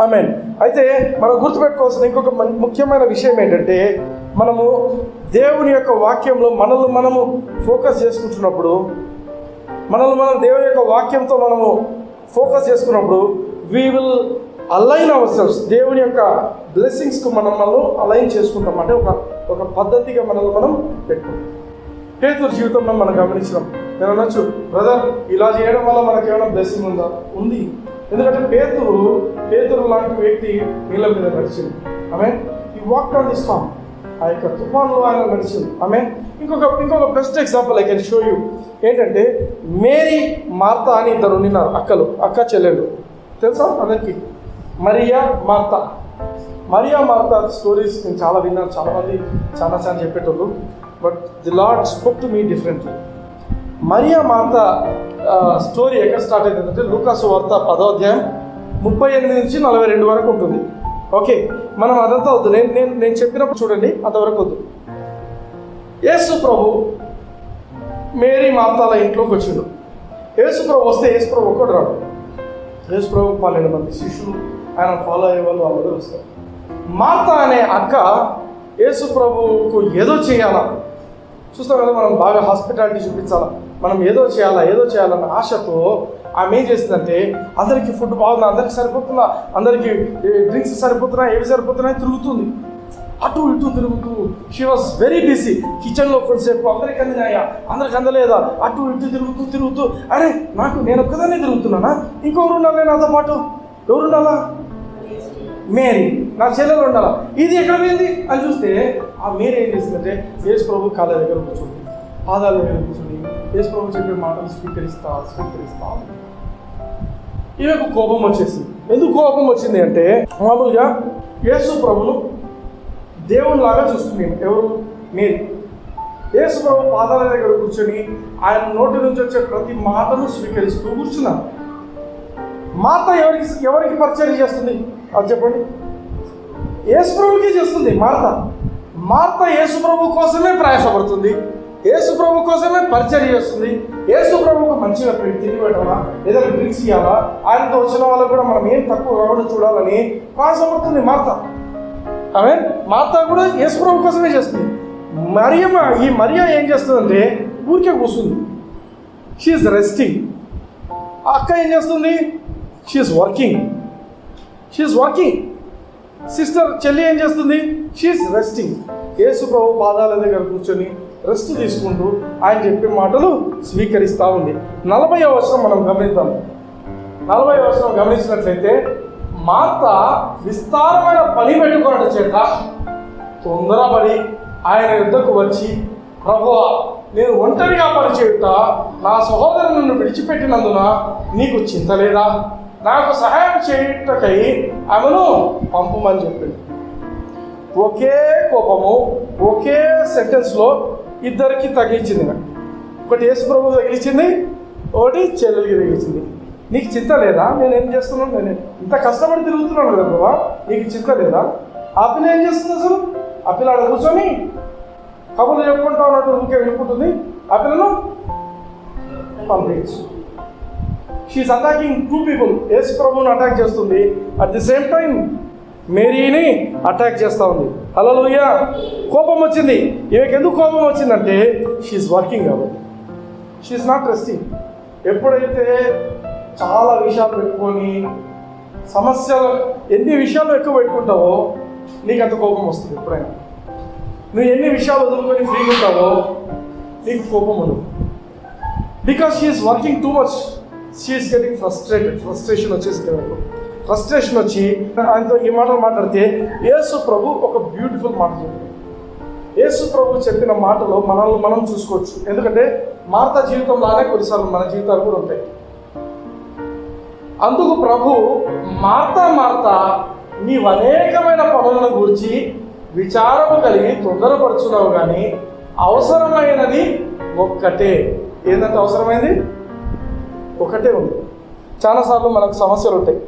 ఆమేన్. అయితే మనం గుర్తుపెట్టుకోవాల్సిన ఇంకొక ముఖ్యమైన విషయం ఏంటంటే, మనము దేవుని యొక్క వాక్యంలో మనము ఫోకస్ చేసుకుంటున్నప్పుడు, మనం దేవుని యొక్క వాక్యంతో మనము ఫోకస్ చేసుకున్నప్పుడు we will align our selfs. దేవుని యొక్క బ్లెస్సింగ్స్కు మనం అలైన్ చేసుకుంటాం. అంటే ఒక పద్ధతిగా మనం పెట్టుకుంటాం. పేతురు జీవితంలో మనం గమనించినాం. నేను అనొచ్చు, బ్రదర్ ఇలా చేయడం వల్ల మనకి ఏమైనా బ్లెస్సింగ్ ఉందా? ఉంది. ఎందుకంటే పేతురు లాంటి వ్యక్తి నీళ్ళ మీద నడిచింది. ఆమె ఈ వాక్ ఆన్ ది స్టార్మ్, ఆ యొక్క తుఫాన్లో ఆయన నడిచింది. ఆమె ఇంకొక best example I can show you. ఏంటంటే, మేరీ, మార్తా అని ఇద్దరు ఉన్నారు, అక్క చెల్లెళ్ళు. తెలుసా అందరికి? మరియా మార్తా స్టోరీస్ నేను చాలా విన్నాను. చాలామంది చాలా చెప్పేటోళ్ళు. But the Lord spoke to me differently. మరియా మార్తా స్టోరీ ఎక్కడ స్టార్ట్ అవుతుందంటే, లూకాసు వార్త 10వ అధ్యాయం 38 నుంచి 42 వరకు ఉంటుంది. ఓకే, మనం అదంతా వద్దు. నేను చెప్పినప్పుడు చూడండి, అంతవరకు వద్దు. యేసు ప్రభు మేరీ మార్తాల ఇంట్లోకి వచ్చిండు. యేసు ప్రభు వస్తే యేసు ప్రభు ఒక్కడు రాడు. యేసు ప్రభు 12 మంది శిష్యులు, ఆయన ఫాలో అయ్యే వాళ్ళు అందరూ వస్తారు. మార్తా అనే అక్క యేసు ప్రభువుకు ఏదో చేయాలా, చూస్తాం కదా, మనం బాగా హాస్పిటాలిటీ చూపించాలా, మనం ఏదో చేయాలన్న ఆశతో ఆమె ఏం చేసిందంటే, అందరికీ ఫుడ్ బాగుందా, అందరికి సరిపోతుందా, అందరికీ డ్రింక్స్ సరిపోతున్నాయి, ఏవి సరిపోతున్నాయి తిరుగుతుంది. అటు ఇటు తిరుగుతూ షీ వాజ్ వెరీ బిజీ. కిచెన్లో కొంతసేపు అందరికి అందినాయా, అందరికి అందలేదా, అటు ఇటు తిరుగుతూ అరే నేను ఒక్కదాన్ని తిరుగుతున్నానా, ఇంకొకరు ఉండాలి నాతో పాటు. ఎవరు ఉండాలా? మేరీ, నా చెల్లెలు ఉండాలా. ఇది ఎక్కడ పోయింది అని చూస్తే, ఆ మేరీ ఏం చేసిందంటే యేసు ప్రభు కాళ్ళ దగ్గర కూర్చోండి, పాదాల దగ్గర కూర్చొని యేసు ప్రభు చెప్పే మాటలు స్వీకరిస్తా. ఈమెకు కోపం వచ్చేసింది. ఎందుకు కోపం వచ్చింది అంటే, మామూలుగా యేసు ప్రభును దేవునిలాగా చూస్తుంది. ఎవరు? మేరీ. యేసు ప్రభు పాదాల దగ్గర కూర్చొని ఆయన నోటి నుంచి వచ్చే ప్రతి మాటను స్వీకరిస్తూ కూర్చున్నారు. మార్తా ఎవరికి పరిచయం చేస్తుంది అది చెప్పండి? యేసు ప్రభుకే చేస్తుంది. మార్తా యేసు ప్రభు కోసమే ప్రయాసపడుతుంది, యేసు ప్రభు కోసమే పరిచయం చేస్తుంది. యేసు ప్రభుకు మంచిగా తిరిగి పెట్టాలా, ఏదైనా డ్రింక్స్ ఇవ్వాలా, ఆయనతో వచ్చిన వాళ్ళకు కూడా మనం ఏం తక్కువ కాకుండా చూడాలని ప్రయాసపడుతుంది మార్తా కూడా యేసు ప్రభు కోసమే చేస్తుంది. ఈ మరియా ఏం చేస్తుందంటే ఊరికే కూర్చుంది. She is resting. అక్క ఏం చేస్తుంది? She is working. సిస్టర్ చెల్లి ఏం చేస్తుంది? She is resting. యేసు ప్రభు పాదాల దగ్గర కూర్చొని రెస్ట్ తీసుకుంటూ ఆయన చెప్పే మాటలు స్వీకరిస్తూ ఉంది. 40వ వచనం మనం గమనిద్దాం. 40వ వచనం గమనించినట్లయితే, మార్తా విస్తారమైన పని పెట్టుకోవడం చేత తొందరపడి ఆయన యుద్ధకు వచ్చి, ప్రభువా, నేను ఒంటరిగా పనిచేయుట నా సహోదరుని నన్ను విడిచిపెట్టినందున నీకు చింత లేదా? నాకు సహాయం చేయుటకై ఆమెను పంపమని చెప్పింది. ఒకే కోపము ఒకే సెంటెన్స్లో ఇద్దరికి తగిలించింది. ఒకటి యేసు ప్రభు తగిలించింది, ఒకటి చెల్లెలికి తగిలించింది. నీకు చింత లేదా? నేనేం చేస్తున్నాను? నేను ఇంత కష్టపడి తిరుగుతున్నాను కదా ప్రభా, నీకు చింత లేదా? ఆ పిల్ల ఏం చేస్తుంది అసలు? ఆ పిల్ల ఆడ కూర్చొని కబుర్లు చెప్పుకుంటా ఉన్నట్టు ఊరికే వెళ్ళిపోతుంది. ఆ పిల్లను పంపించు. She is attacking 2 people. యేసు ప్రభువుని అటాక్ చేస్తుంది, అట్ ది సేమ్ టైం మేరీని అటాక్ చేస్తూ ఉంది. హల్లెలూయా. కోపం వచ్చింది. ఈమెకి ఎందుకు కోపం వచ్చిందంటే, షీఈస్ వర్కింగ్ కాబట్టి. She's not resting. ఎప్పుడైతే చాలా విషయాలు పెట్టుకొని సమస్యలు ఎన్ని విషయాలు ఎక్కువ పెట్టుకుంటావో నీకు అంత కోపం వస్తుంది. ఎప్పుడైనా నువ్వు ఎన్ని విషయాలు వదులుకొని ఫ్రీగా ఉంటావో నీకు కోపం ఉండదు. Because she is working too much, she is getting frustration వచ్చేసింది. ఫ్రస్ట్రేషన్ వచ్చి ఆయనతో ఈ మాటలు మాట్లాడితే యేసు ప్రభు ఒక బ్యూటిఫుల్ మాట చెప్పింది. యేసు ప్రభు చెప్పిన మాటలో మనల్ని మనం చూసుకోవచ్చు. ఎందుకంటే మార్తా జీవితంలానే కొన్నిసార్లు మన జీవితాలు కూడా ఉంటాయి. అందుకు ప్రభు, మార్తా నీవు అనేకమైన పనులను గురించి విచారము కలిగి తొందరపడుచున్నావు, కానీ అవసరమైనది ఒక్కటే. ఏంటంటే అవసరమైంది ఒకటే ఉంది. చాలాసార్లు మనకు సమస్యలు ఉంటాయి.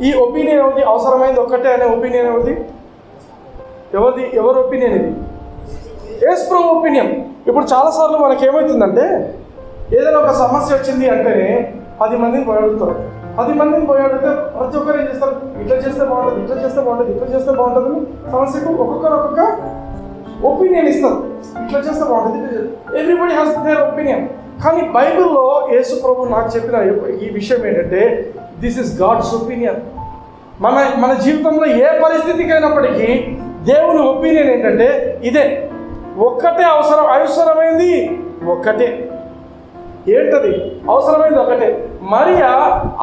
ఈ ఒపీనియన్ ఎవరిది? అవసరమైంది ఒక్కటే అనే ఒపీనియన్ ఎవరిది? ఎవరి ఒపీనియన్ ఇది? యేసు ప్రభు ఒపీనియన్. ఇప్పుడు చాలాసార్లు మనకేమవుతుందంటే, ఏదైనా ఒక సమస్య వచ్చింది అంటే 10 మందిని అడుగుతారు. 10 మందిని పోయాడితే ప్రతి ఒక్కరు ఏం చేస్తారు, ఇట్లా చేస్తే బాగుంటుంది, ఇట్లా చేస్తే బాగుంటుంది, ఇట్లా చేస్తే బాగుంటుంది అని సమస్యకు ఒక్కొక్కరు ఒక్కొక్క ఒపీనియన్ ఇస్తారు. ఇట్లా చేస్తే బాగుంటుంది, ఎవ్రీబడి హ్యాస్ దేర్ ఒపీనియన్. కానీ బైబిల్లో యేసు ప్రభు నాకు చెప్పిన ఈ విషయం ఏంటంటే, దిస్ ఇస్ గాడ్స్ ఒపీనియన్. మన జీవితంలో ఏ పరిస్థితికి అయినప్పటికీ దేవుని ఒపీనియన్ ఏంటంటే ఇదే, ఒక్కటే అవసరమైంది ఒక్కటే. ఏంటది? అవసరమైంది ఒకటే. మరియా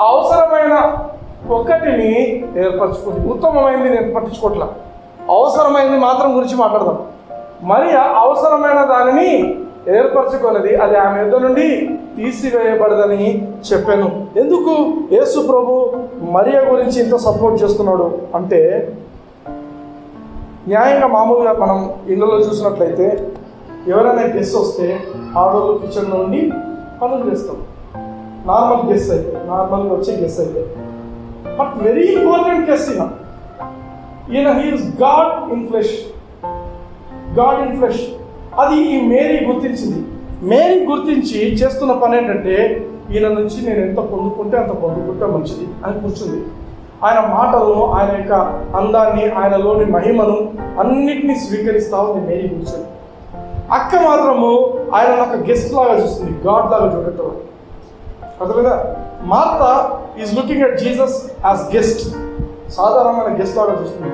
అవసరమైన ఒక్కటిని ఏర్పరచుకుంది. ఉత్తమమైంది నేను పట్టించుకోవట్లా, అవసరమైంది మాత్రం గురించి మాట్లాడదాం. మరియా అవసరమైన దానిని ఏర్పరచుకున్నది, అది ఆమె యొద్ద నుండి తీసివేయబడదని చెప్పాను. ఎందుకు యేసు ప్రభు మరియా గురించి ఇంత సపోర్ట్ చేస్తున్నాడు అంటే, న్యాయంగా మామూలుగా మనం ఇళ్ళలో చూసినట్లయితే ఎవరైనా గెస్ట్ వస్తే ఆడవాళ్ళు కిచెన్లో ఉండి పనులు చేస్తాం. నార్మల్ గెస్ట్ అయితే, నార్మల్గా వచ్చే గెస్ట్ అయితే. బట్ వెరీ ఇంపార్టెంట్ గెస్ట్ ఈయన he is God in flesh. God in flesh అది ఈ మేరీ గుర్తించింది. మేరీ గుర్తించి చేస్తున్న పని ఏంటంటే, ఈయన నుంచి నేను ఎంత పొందుకుంటే అంత పొందుకుంటే మంచిది అని కూర్చుంది. ఆయన మాటలను, ఆయన యొక్క అందాన్ని, ఆయనలోని మహిమను అన్నిటినీ స్వీకరిస్తూ ఉంది మేరీ కూర్చొని. అక్క మాత్రము ఆయన ఒక గెస్ట్ లాగా చూస్తుంది, గాడ్ లాగా చూడటం. అర్థమైందా? Martha is looking at Jesus as guest, సాధారణమైన గెస్ట్ లాగా చూస్తుంది.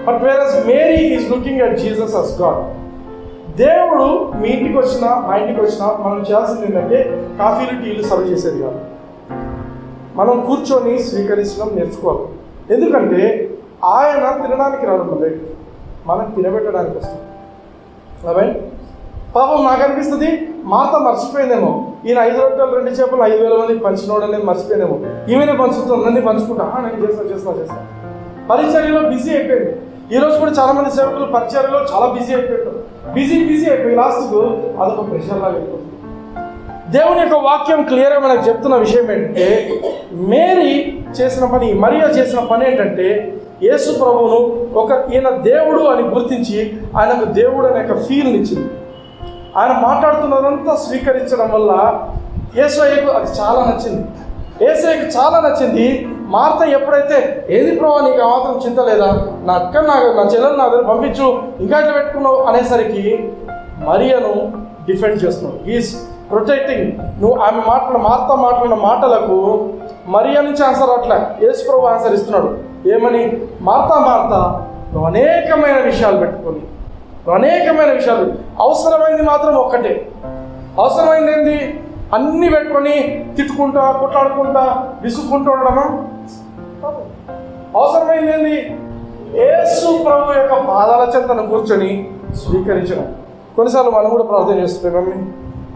But whereas Mary is looking at Jesus as God. దేవుడు మీ ఇంటికి వచ్చినా మా ఇంటికి వచ్చినా మనం చేయాల్సింది ఏంటంటే కాఫీలు టీలు సర్వ్ చేసేది కాదు, మనం కూర్చొని స్వీకరించడం నేర్చుకోవాలి. ఎందుకంటే ఆయన తినడానికి రావడం లేదు, మనం తినబెట్టడానికి వస్తాం. రైట్? పాపం నాకు అనిపిస్తుంది మార్త మర్చిపోయిందేమో, ఈయన 5 రొట్టెలు 2 చేపలు 5,000 మందికి పంచినోడు అనేది మర్చిపోయిందేమో. ఈమెనే పంచుతుంది, అన్నీ పంచుకుంటా, నేను చేస్తా. పరిచర్యలో బిజీ అయిపోయింది. ఈరోజు కూడా చాలా మంది సేవకులు పరిచర్యలో చాలా బిజీ అయిపోయారు. బిజీ అయిపోయి లాస్ట్కు అదొక ప్రెషర్ లాగా అయిపోతుంది. దేవుని యొక్క వాక్యం క్లియర్గా మనకు చెప్తున్న విషయం ఏంటంటే, మేరీ చేసిన పని, మరియా చేసిన పని ఏంటంటే, యేసు ప్రభువును ఈయన దేవుడు అని గుర్తించి ఆయనకు దేవుడు అనే ఒక ఫీల్ని ఇచ్చింది. ఆయన మాట్లాడుతున్నదంతా స్వీకరించడం వల్ల యేసయ్యకు అది చాలా నచ్చింది. యేసయ్యకు చాలా నచ్చింది. మార్త ఎప్పుడైతే ఏది ప్రభా నీకు ఆ మాత్రం చింత లేదా, నా అక్క నా చెల్లెలు నా దగ్గర పంపించు, ఇంకా ఇట్లా పెట్టుకున్నావు అనేసరికి మరియను డిఫెండ్ చేస్తున్నావు. Is protecting. నువ్వు మార్త మాట్లాడిన మాటలకు మరియా నుంచి ఆన్సర్ అట్లా యేసు ప్రభు ఆన్సర్ ఇస్తున్నాడు. ఏమని? మార్త నువ్వు అనేకమైన విషయాలు పెట్టుకొని, అవసరమైంది మాత్రం ఒక్కటే. అవసరమైంది ఏంది? అన్నీ పెట్టుకొని తిట్టుకుంటా, కొట్లాడుకుంటా, విసుక్కుంటూ ఉండడమా? అవసరమైంది ఏంది? యేసు ప్రభు యొక్క పాదాల చెంతను కూర్చొని స్వీకరించడం. కొన్నిసార్లు మనం కూడా ప్రార్థన చేస్తున్నాం,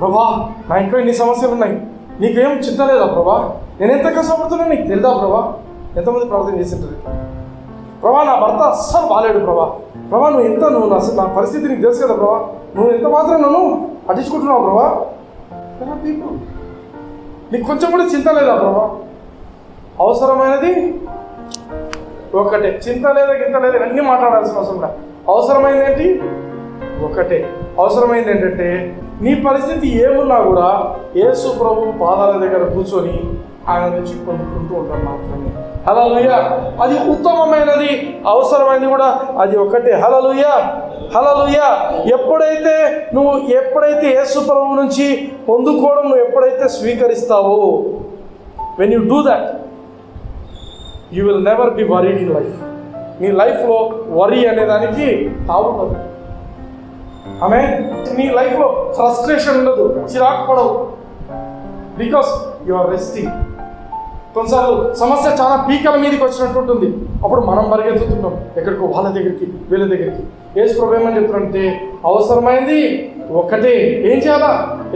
ప్రభా నా ఇంట్లో ఇన్ని సమస్యలు ఉన్నాయి, నీకేం చింత లేదా ప్రభా, నేను ఎంత కష్టపడుతున్నా నీకు తెలుదా ప్రభా? ఎంతమంది ప్రార్థన చేసింటారు, ప్రభా నా భర్త అస్సలు బాగాలేడు ప్రభా, నువ్వు నా పరిస్థితి నీకు తెలుసు కదా ప్రభా, నువ్వు ఎంత మాత్రం నన్ను పట్టించుకుంటున్నావు ప్రభా? పీపుల్ నీకు కొంచెం కూడా చింత లేదా ప్రభా? అవసరమైనది ఒకటే. చింత లేదా గింత లేదా అన్నీ మాట్లాడాల్సిన అవసరం లేదు. అవసరమైంది ఏంటి? ఒకటే. అవసరమైంది ఏంటంటే, నీ పరిస్థితి ఏమున్నా కూడా యేసు ప్రభు పాదాల దగ్గర కూర్చొని ఆయన నుంచి పొందుకుంటూ ఉంటాం మాత్రమే. హల్లెలూయా. అది ఉత్తమమైనది, అవసరమైనది కూడా అది ఒకటే. హల్లెలూయా. ఎప్పుడైతే యేసు ప్రభు నుంచి పొందుకోవడం నువ్వు ఎప్పుడైతే స్వీకరిస్తావో, when you do that you will never be worried in life. నీ లైఫ్లో వరీ అనేదానికి తావుండదు. నీ లైఫ్లో ఫ్రస్ట్రేషన్ ఉండదు, చిరాకు పడవు, బికాస్ యు ఆర్ రెస్టింగ్. కొన్నిసార్లు సమస్య చాలా పీకల మీదకి వచ్చినట్టు ఉంటుంది, అప్పుడు మనం పరిగెత్తుతుంటాం ఎక్కడికో, వాళ్ళ దగ్గరికి వీళ్ళ దగ్గరికి. యేసు ప్రభు ఏమని చెప్తారంటే, అవసరమైంది ఒకటే. ఏం చేయాలా?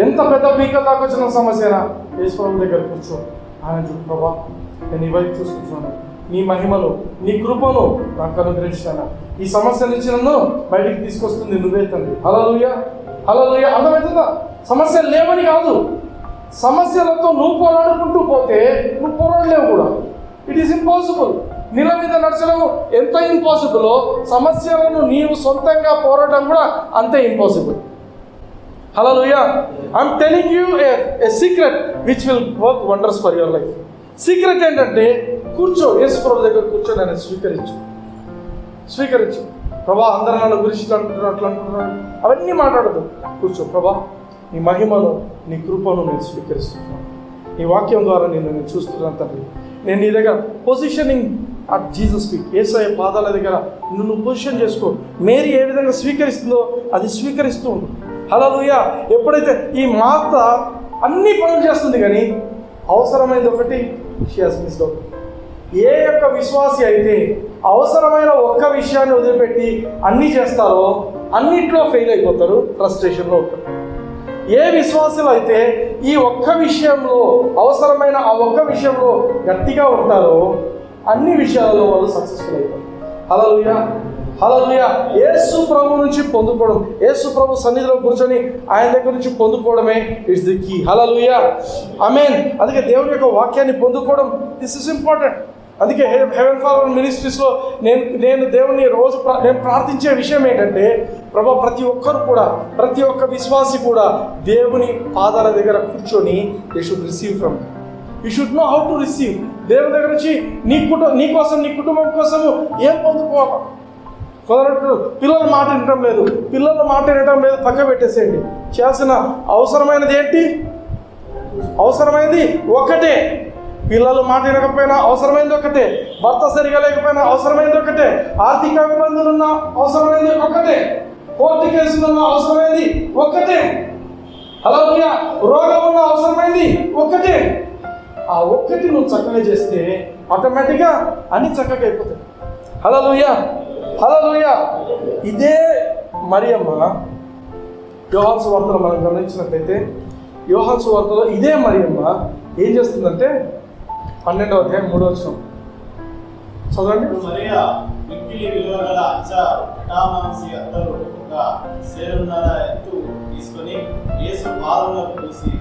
ఎంత పెద్ద పీకల దాకా వచ్చిన సమస్యనా, యేసు ప్రభు దగ్గర కూర్చో. ఆయన చూడు ప్రభా, నేను ఈ వైపు చూస్తున్నాను, నీ మహిమను నీ కృపను నాకు అనుగ్రహించాను, ఈ సమస్య నుంచి నన్ను బయటికి తీసుకొస్తుంది నువ్వే తండ్రి. హల్లెలూయా. అర్థమవుతుందా? సమస్యలు లేవని కాదు, సమస్యలతో నువ్వు పోరాడుకుంటూ పోతే నువ్వు పోరాడలేవు కూడా. It is impossible. నీళ్ళ మీద నడచడం ఎంత ఇంపాసిబులో, సమస్యలను నీవు సొంతంగా పోరాడడం కూడా అంతే impossible. Hallelujah. I'm telling you A secret which will work wonders for your life. Secret ఏంటంటే కూర్చో, యేసు ప్రభు దగ్గర కూర్చో, నేను స్వీకరించు. ప్రభా అందరూ నన్ను గురించి అట్లా అనుకుంటున్నాను అవన్నీ మాట్లాడదు. కూర్చో ప్రభా, నీ మహిమను నీ కృపను నేను స్వీకరిస్తున్నాను. నీ వాక్యం ద్వారా నేను చూస్తున్నాను తండ్రి. నేను నీ దగ్గర పొజిషనింగ్ అట్ జీసస్ ఫీట్, యేసయ్య పాదాల దగ్గర నువ్వు పొజిషన్ చేసుకో. మేరీ ఏ విధంగా స్వీకరిస్తుందో అది స్వీకరిస్తూ ఉండు. హల్లెలూయా. ఎప్పుడైతే ఈ మాత అన్ని పనులు చేస్తుంది కానీ అవసరమైనది ఒకటి షీ హాస్ మిస్డ్ అవుట్. ఏ యొక్క విశ్వాసి అయితే అవసరమైన ఒక్క విషయాన్ని వదిలిపెట్టి అన్నీ చేస్తారో అన్నిట్లో ఫెయిల్ అయిపోతారు, ఫ్రస్ట్రేషన్లో ఉంటారు. ఏ విశ్వాసులు అయితే ఈ ఒక్క విషయంలో అవసరమైన ఆ ఒక్క విషయంలో గట్టిగా ఉంటారో అన్ని విషయాలలో వాళ్ళు సక్సెస్ఫుల్ అవుతారు. హల్లెలూయా, హల్లెలూయా. యేసు ప్రభు నుంచి పొందుకోవడం, యేసు ప్రభు సన్నిధిలో కూర్చొని ఆయన దగ్గర నుంచి పొందుకోవడమే ఇట్స్ ది కీ. హల్లెలూయా, ఆమేన్. అందుకే దేవుని యొక్క వాక్యాన్ని పొందుకోవడం దిస్ ఇస్ ఇంపార్టెంట్. అందుకే హెవెన్ ఫార్వర్డ్ మినిస్ట్రీస్లో నేను దేవుని రోజు నేను ప్రార్థించే విషయం ఏంటంటే, ప్రభా ప్రతి ఒక్కరు కూడా, ప్రతి ఒక్క విశ్వాసి కూడా దేవుని పాదాల దగ్గర కూర్చొని they should receive from, you should know how to receive. దేవుని దగ్గర నుంచి నీ కోసం, నీ కుటుంబం కోసము ఏం పొందుకోవాలి. కుదరట్టు పిల్లల మాట వినటం లేదు, పక్క పెట్టేసేయండి. చేయాల్సిన అవసరమైనది ఏంటి? అవసరమైనది ఒకటే. పిల్లలు మాట వినకపోయినా అవసరమైంది ఒకటే, భర్త సరిగా లేకపోయినా అవసరమైంది ఒకటే, ఆర్థిక ఇబ్బందులున్నా అవసరమైంది ఒకటే, కోర్టు కేసులున్నా అవసరమైంది ఒకటే, హల్లెలూయా, రోగం ఉన్న అవసరమైంది ఒకటే. ఆ ఒక్కటి నువ్వు చక్కగా చేస్తే ఆటోమేటిక్గా అన్ని చక్కగా అయిపోతాయి. హల్లెలూయా, హల్లెలూయా. ఇదే మరియమ్మ యోహాను సువార్తలో మనం గమనించినట్లయితే, యోహాను సువార్తలో ఇదే మరియమ్మ ఏం చేస్తుందంటే 12వ అధ్యాయం 3వ వచనం చదవండి. మరియా మిక్కిలి విలువగల జటామాంసి అత్తరు ఒక సేరున్నర ఎత్తు తీసుకొని యేసు పాదములకు పూసి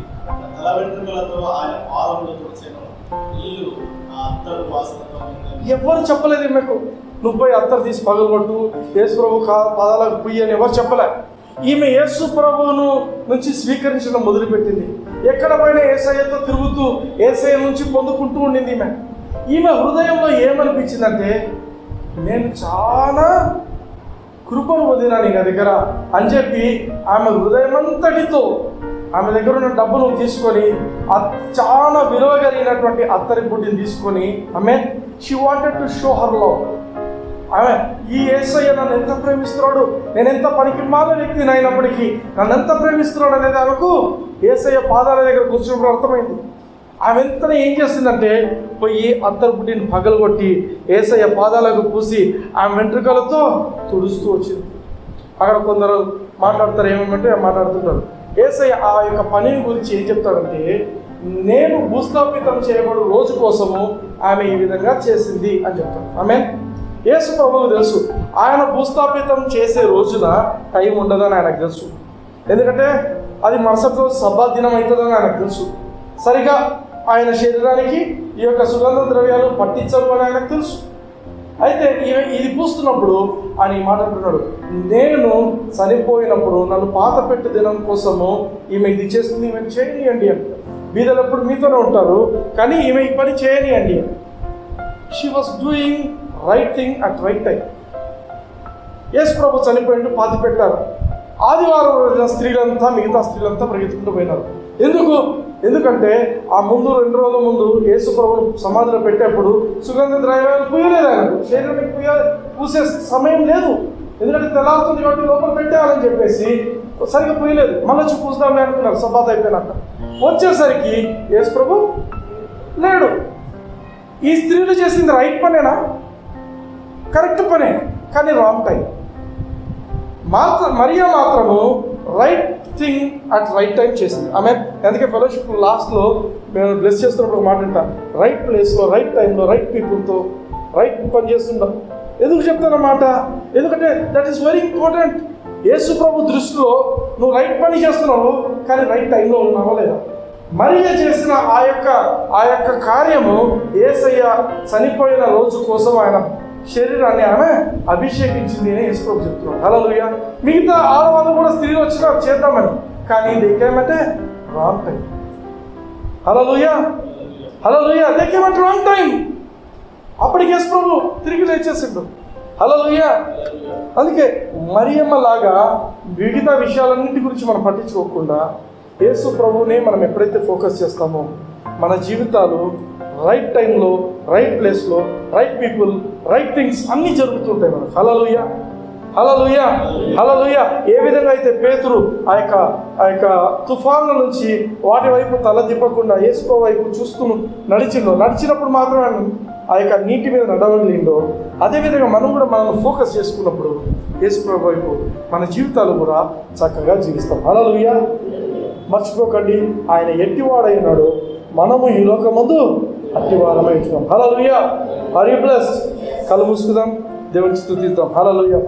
తల వెంట్రుకలతో ఆయన పాదములు తుడిచెను. ఇల్లు ఆ అత్తరు వాసనతో నిండింది. ఎవరు చెప్పలేదు ఈమెకు నువ్వు పోయి అత్తరు తీసి పగలగొట్టు, యేసు ప్రభు పాదాలకు పుయ్యి అని ఎవరు చెప్పలే. ఈమె యేసు ప్రభువును నుంచి స్వీకరించడం మొదలుపెట్టింది. ఎక్కడ పైన యేసయ్యతో తిరుగుతూ యేసయ్య నుంచి పొందుకుంటూ ఉండింది. ఈమె హృదయంలో ఏమనిపించిందంటే, నేను చాలా కృపను పొందినా నీ దగ్గర అని చెప్పి ఆమె హృదయమంతటితో ఆమె దగ్గర ఉన్న డబ్బును తీసుకొని చాలా విలువ కలిగినటువంటి అత్తరి బుడ్డిని తీసుకొని she wanted to show her love. ఆమె ఈ యేసయ్య నన్ను ఎంత ప్రేమిస్తున్నాడు, నేను ఎంత పనికిమాలిన వ్యక్తిని అయినప్పటికీ నన్ను ఎంత ప్రేమిస్తున్నాడు అనేది ఆమెకు యేసయ్య పాదాల దగ్గర కూర్చున్నప్పుడు అర్థమైంది. ఆమె వెంటనే ఏం చేస్తుందంటే పోయి అత్తరు బుడ్డిని పగలగొట్టి యేసయ్య పాదాలకు పూసి ఆమె వెంట్రుకలతో తుడుస్తూ వచ్చింది. అక్కడ కొందరు మాట్లాడుతుంటారు. యేసయ్య ఆ యొక్క పనిని గురించి ఏం చెప్తాడంటే, నేను భూస్థాపితం చేయబడు రోజు కోసము ఆమె ఈ విధంగా చేసింది అని చెప్తాడు. ఆమె యేసు ప్రభువుకు తెలుసు ఆయన భూస్థాపితం చేసే రోజున టైం ఉండదని ఆయనకు తెలుసు. ఎందుకంటే అది మరుసటి రోజు సబ్బాత్ దినం అవుతుందని ఆయనకు తెలుసు. సరిగా ఆయన శరీరానికి ఈ యొక్క సుగంధ ద్రవ్యాలు పట్టించరు అని ఆయనకు తెలుసు. అయితే ఇది పూస్తున్నప్పుడు ఆయన ఈ మాట అంటున్నాడు, నేను చనిపోయినప్పుడు నన్ను పాత పెట్టు దినం కోసము ఈమె ఇది చేస్తుంది, ఈమె చేయనియండి అని. బీదలు ఎప్పుడు మీతోనే ఉంటారు కానీ ఈమె ఈ పని చేయనియండి అని. She was doing right thing at right time. యేసు ప్రభు చనిపోయిండు, పాతి పెట్టారు. ఆదివారం రోజున మిగతా స్త్రీలంతా పరిగెత్తుకుంటూ పోయినారు. ఎందుకంటే ఆ ముందు 2 రోజుల ముందు యేసు ప్రభువును సమాధిలో పెట్టేప్పుడు సుగంధ ద్రవ్యాలు పూయలేదు. ఆయనకు శరీరానికి పూసే సమయం లేదు, ఎందుకంటే తెల్లారుతుంది కాబట్టి లోపల పెట్టేయాలని చెప్పేసి సరిగ్గా పూయలేదు. మళ్ళీ వచ్చి పూస్తామని అనుకున్నారు. సబ్బాత్ అయిపోయినాక వచ్చేసరికి యేసు ప్రభు లేడు. ఈ స్త్రీలు చేసింది రైట్ పనేనా? కరెక్ట్ పనే, కానీ రాంగ్ టైం. మరియా మాత్రము right thing at right time చేసింది. ఆమె అందుకే ఫెలోషిప్ లాస్ట్లో మేము బ్లెస్ చేస్తున్నప్పుడు మాట అంటాను, రైట్ ప్లేస్లో రైట్ టైంలో రైట్ పీపుల్తో రైట్ పని చేస్తుంటాం. ఎందుకు చెప్తానమాట? ఎందుకంటే దట్ ఈస్ వెరీ ఇంపార్టెంట్. యేసు ప్రభు దృష్టిలో నువ్వు రైట్ పని చేస్తున్నావు కానీ రైట్ టైంలో ఉన్నావా లేదా? మరియా చేసిన ఆ యొక్క కార్యము యేసయ్య చనిపోయిన రోజు కోసం ఆయన శరీరాన్ని ఆమె అభిషేకించింది అని యేసు ప్రభు చెప్తున్నాడు. హల్లెలూయా. మిగతా ఆడవాళ్ళు కూడా స్త్రీలు వచ్చినా చేద్దామని, కానీ ఇది ఏమంటే wrong time. Hallelujah. Hallelujah. They came at wrong time. అప్పటికి యేసు ప్రభు తిరిగి లేచేసిండు. హల్లెలూయా. అందుకే మరియమ్మ లాగా మిగతా విషయాలన్నింటి గురించి మనం పట్టించుకోకుండా యేసు ప్రభువునే మనం ఎప్పుడైతే ఫోకస్ చేస్తామో మన జీవితాలు రైట్ టైంలో, రైట్ ప్లేస్లో, రైట్ పీపుల్, రైట్ థింగ్స్ అన్నీ జరుగుతుంటాయి మనకు. హల్లెలూయా, హల్లెలూయా, హల్లెలూయా. ఏ విధంగా అయితే పేతురు ఆ యొక్క తుఫాన్ల నుంచి వాటి వైపు తల తిప్పకుండా యేసు వైపు చూస్తూ నడిచినప్పుడు మాత్రమే ఆ యొక్క నీటి మీద నడవగలిగిందో, అదేవిధంగా మనం కూడా మనల్ని ఫోకస్ చేసుకున్నప్పుడు యేసు ప్రభు వైపు మన జీవితాలు కూడా చక్కగా జీవిస్తాం. హల్లెలూయా. మర్చిపోకండి, ఆయన ఎట్టివాడై ఉన్నాడు, మనము ఈ లోకమందు అట్టివారమై ఉంటున్నాం. హల్లెలూయా. Are you blessed? కళ్ళు మూసుకుందాం, దేవునికి స్తుతిద్దాం. హల్లెలూయా.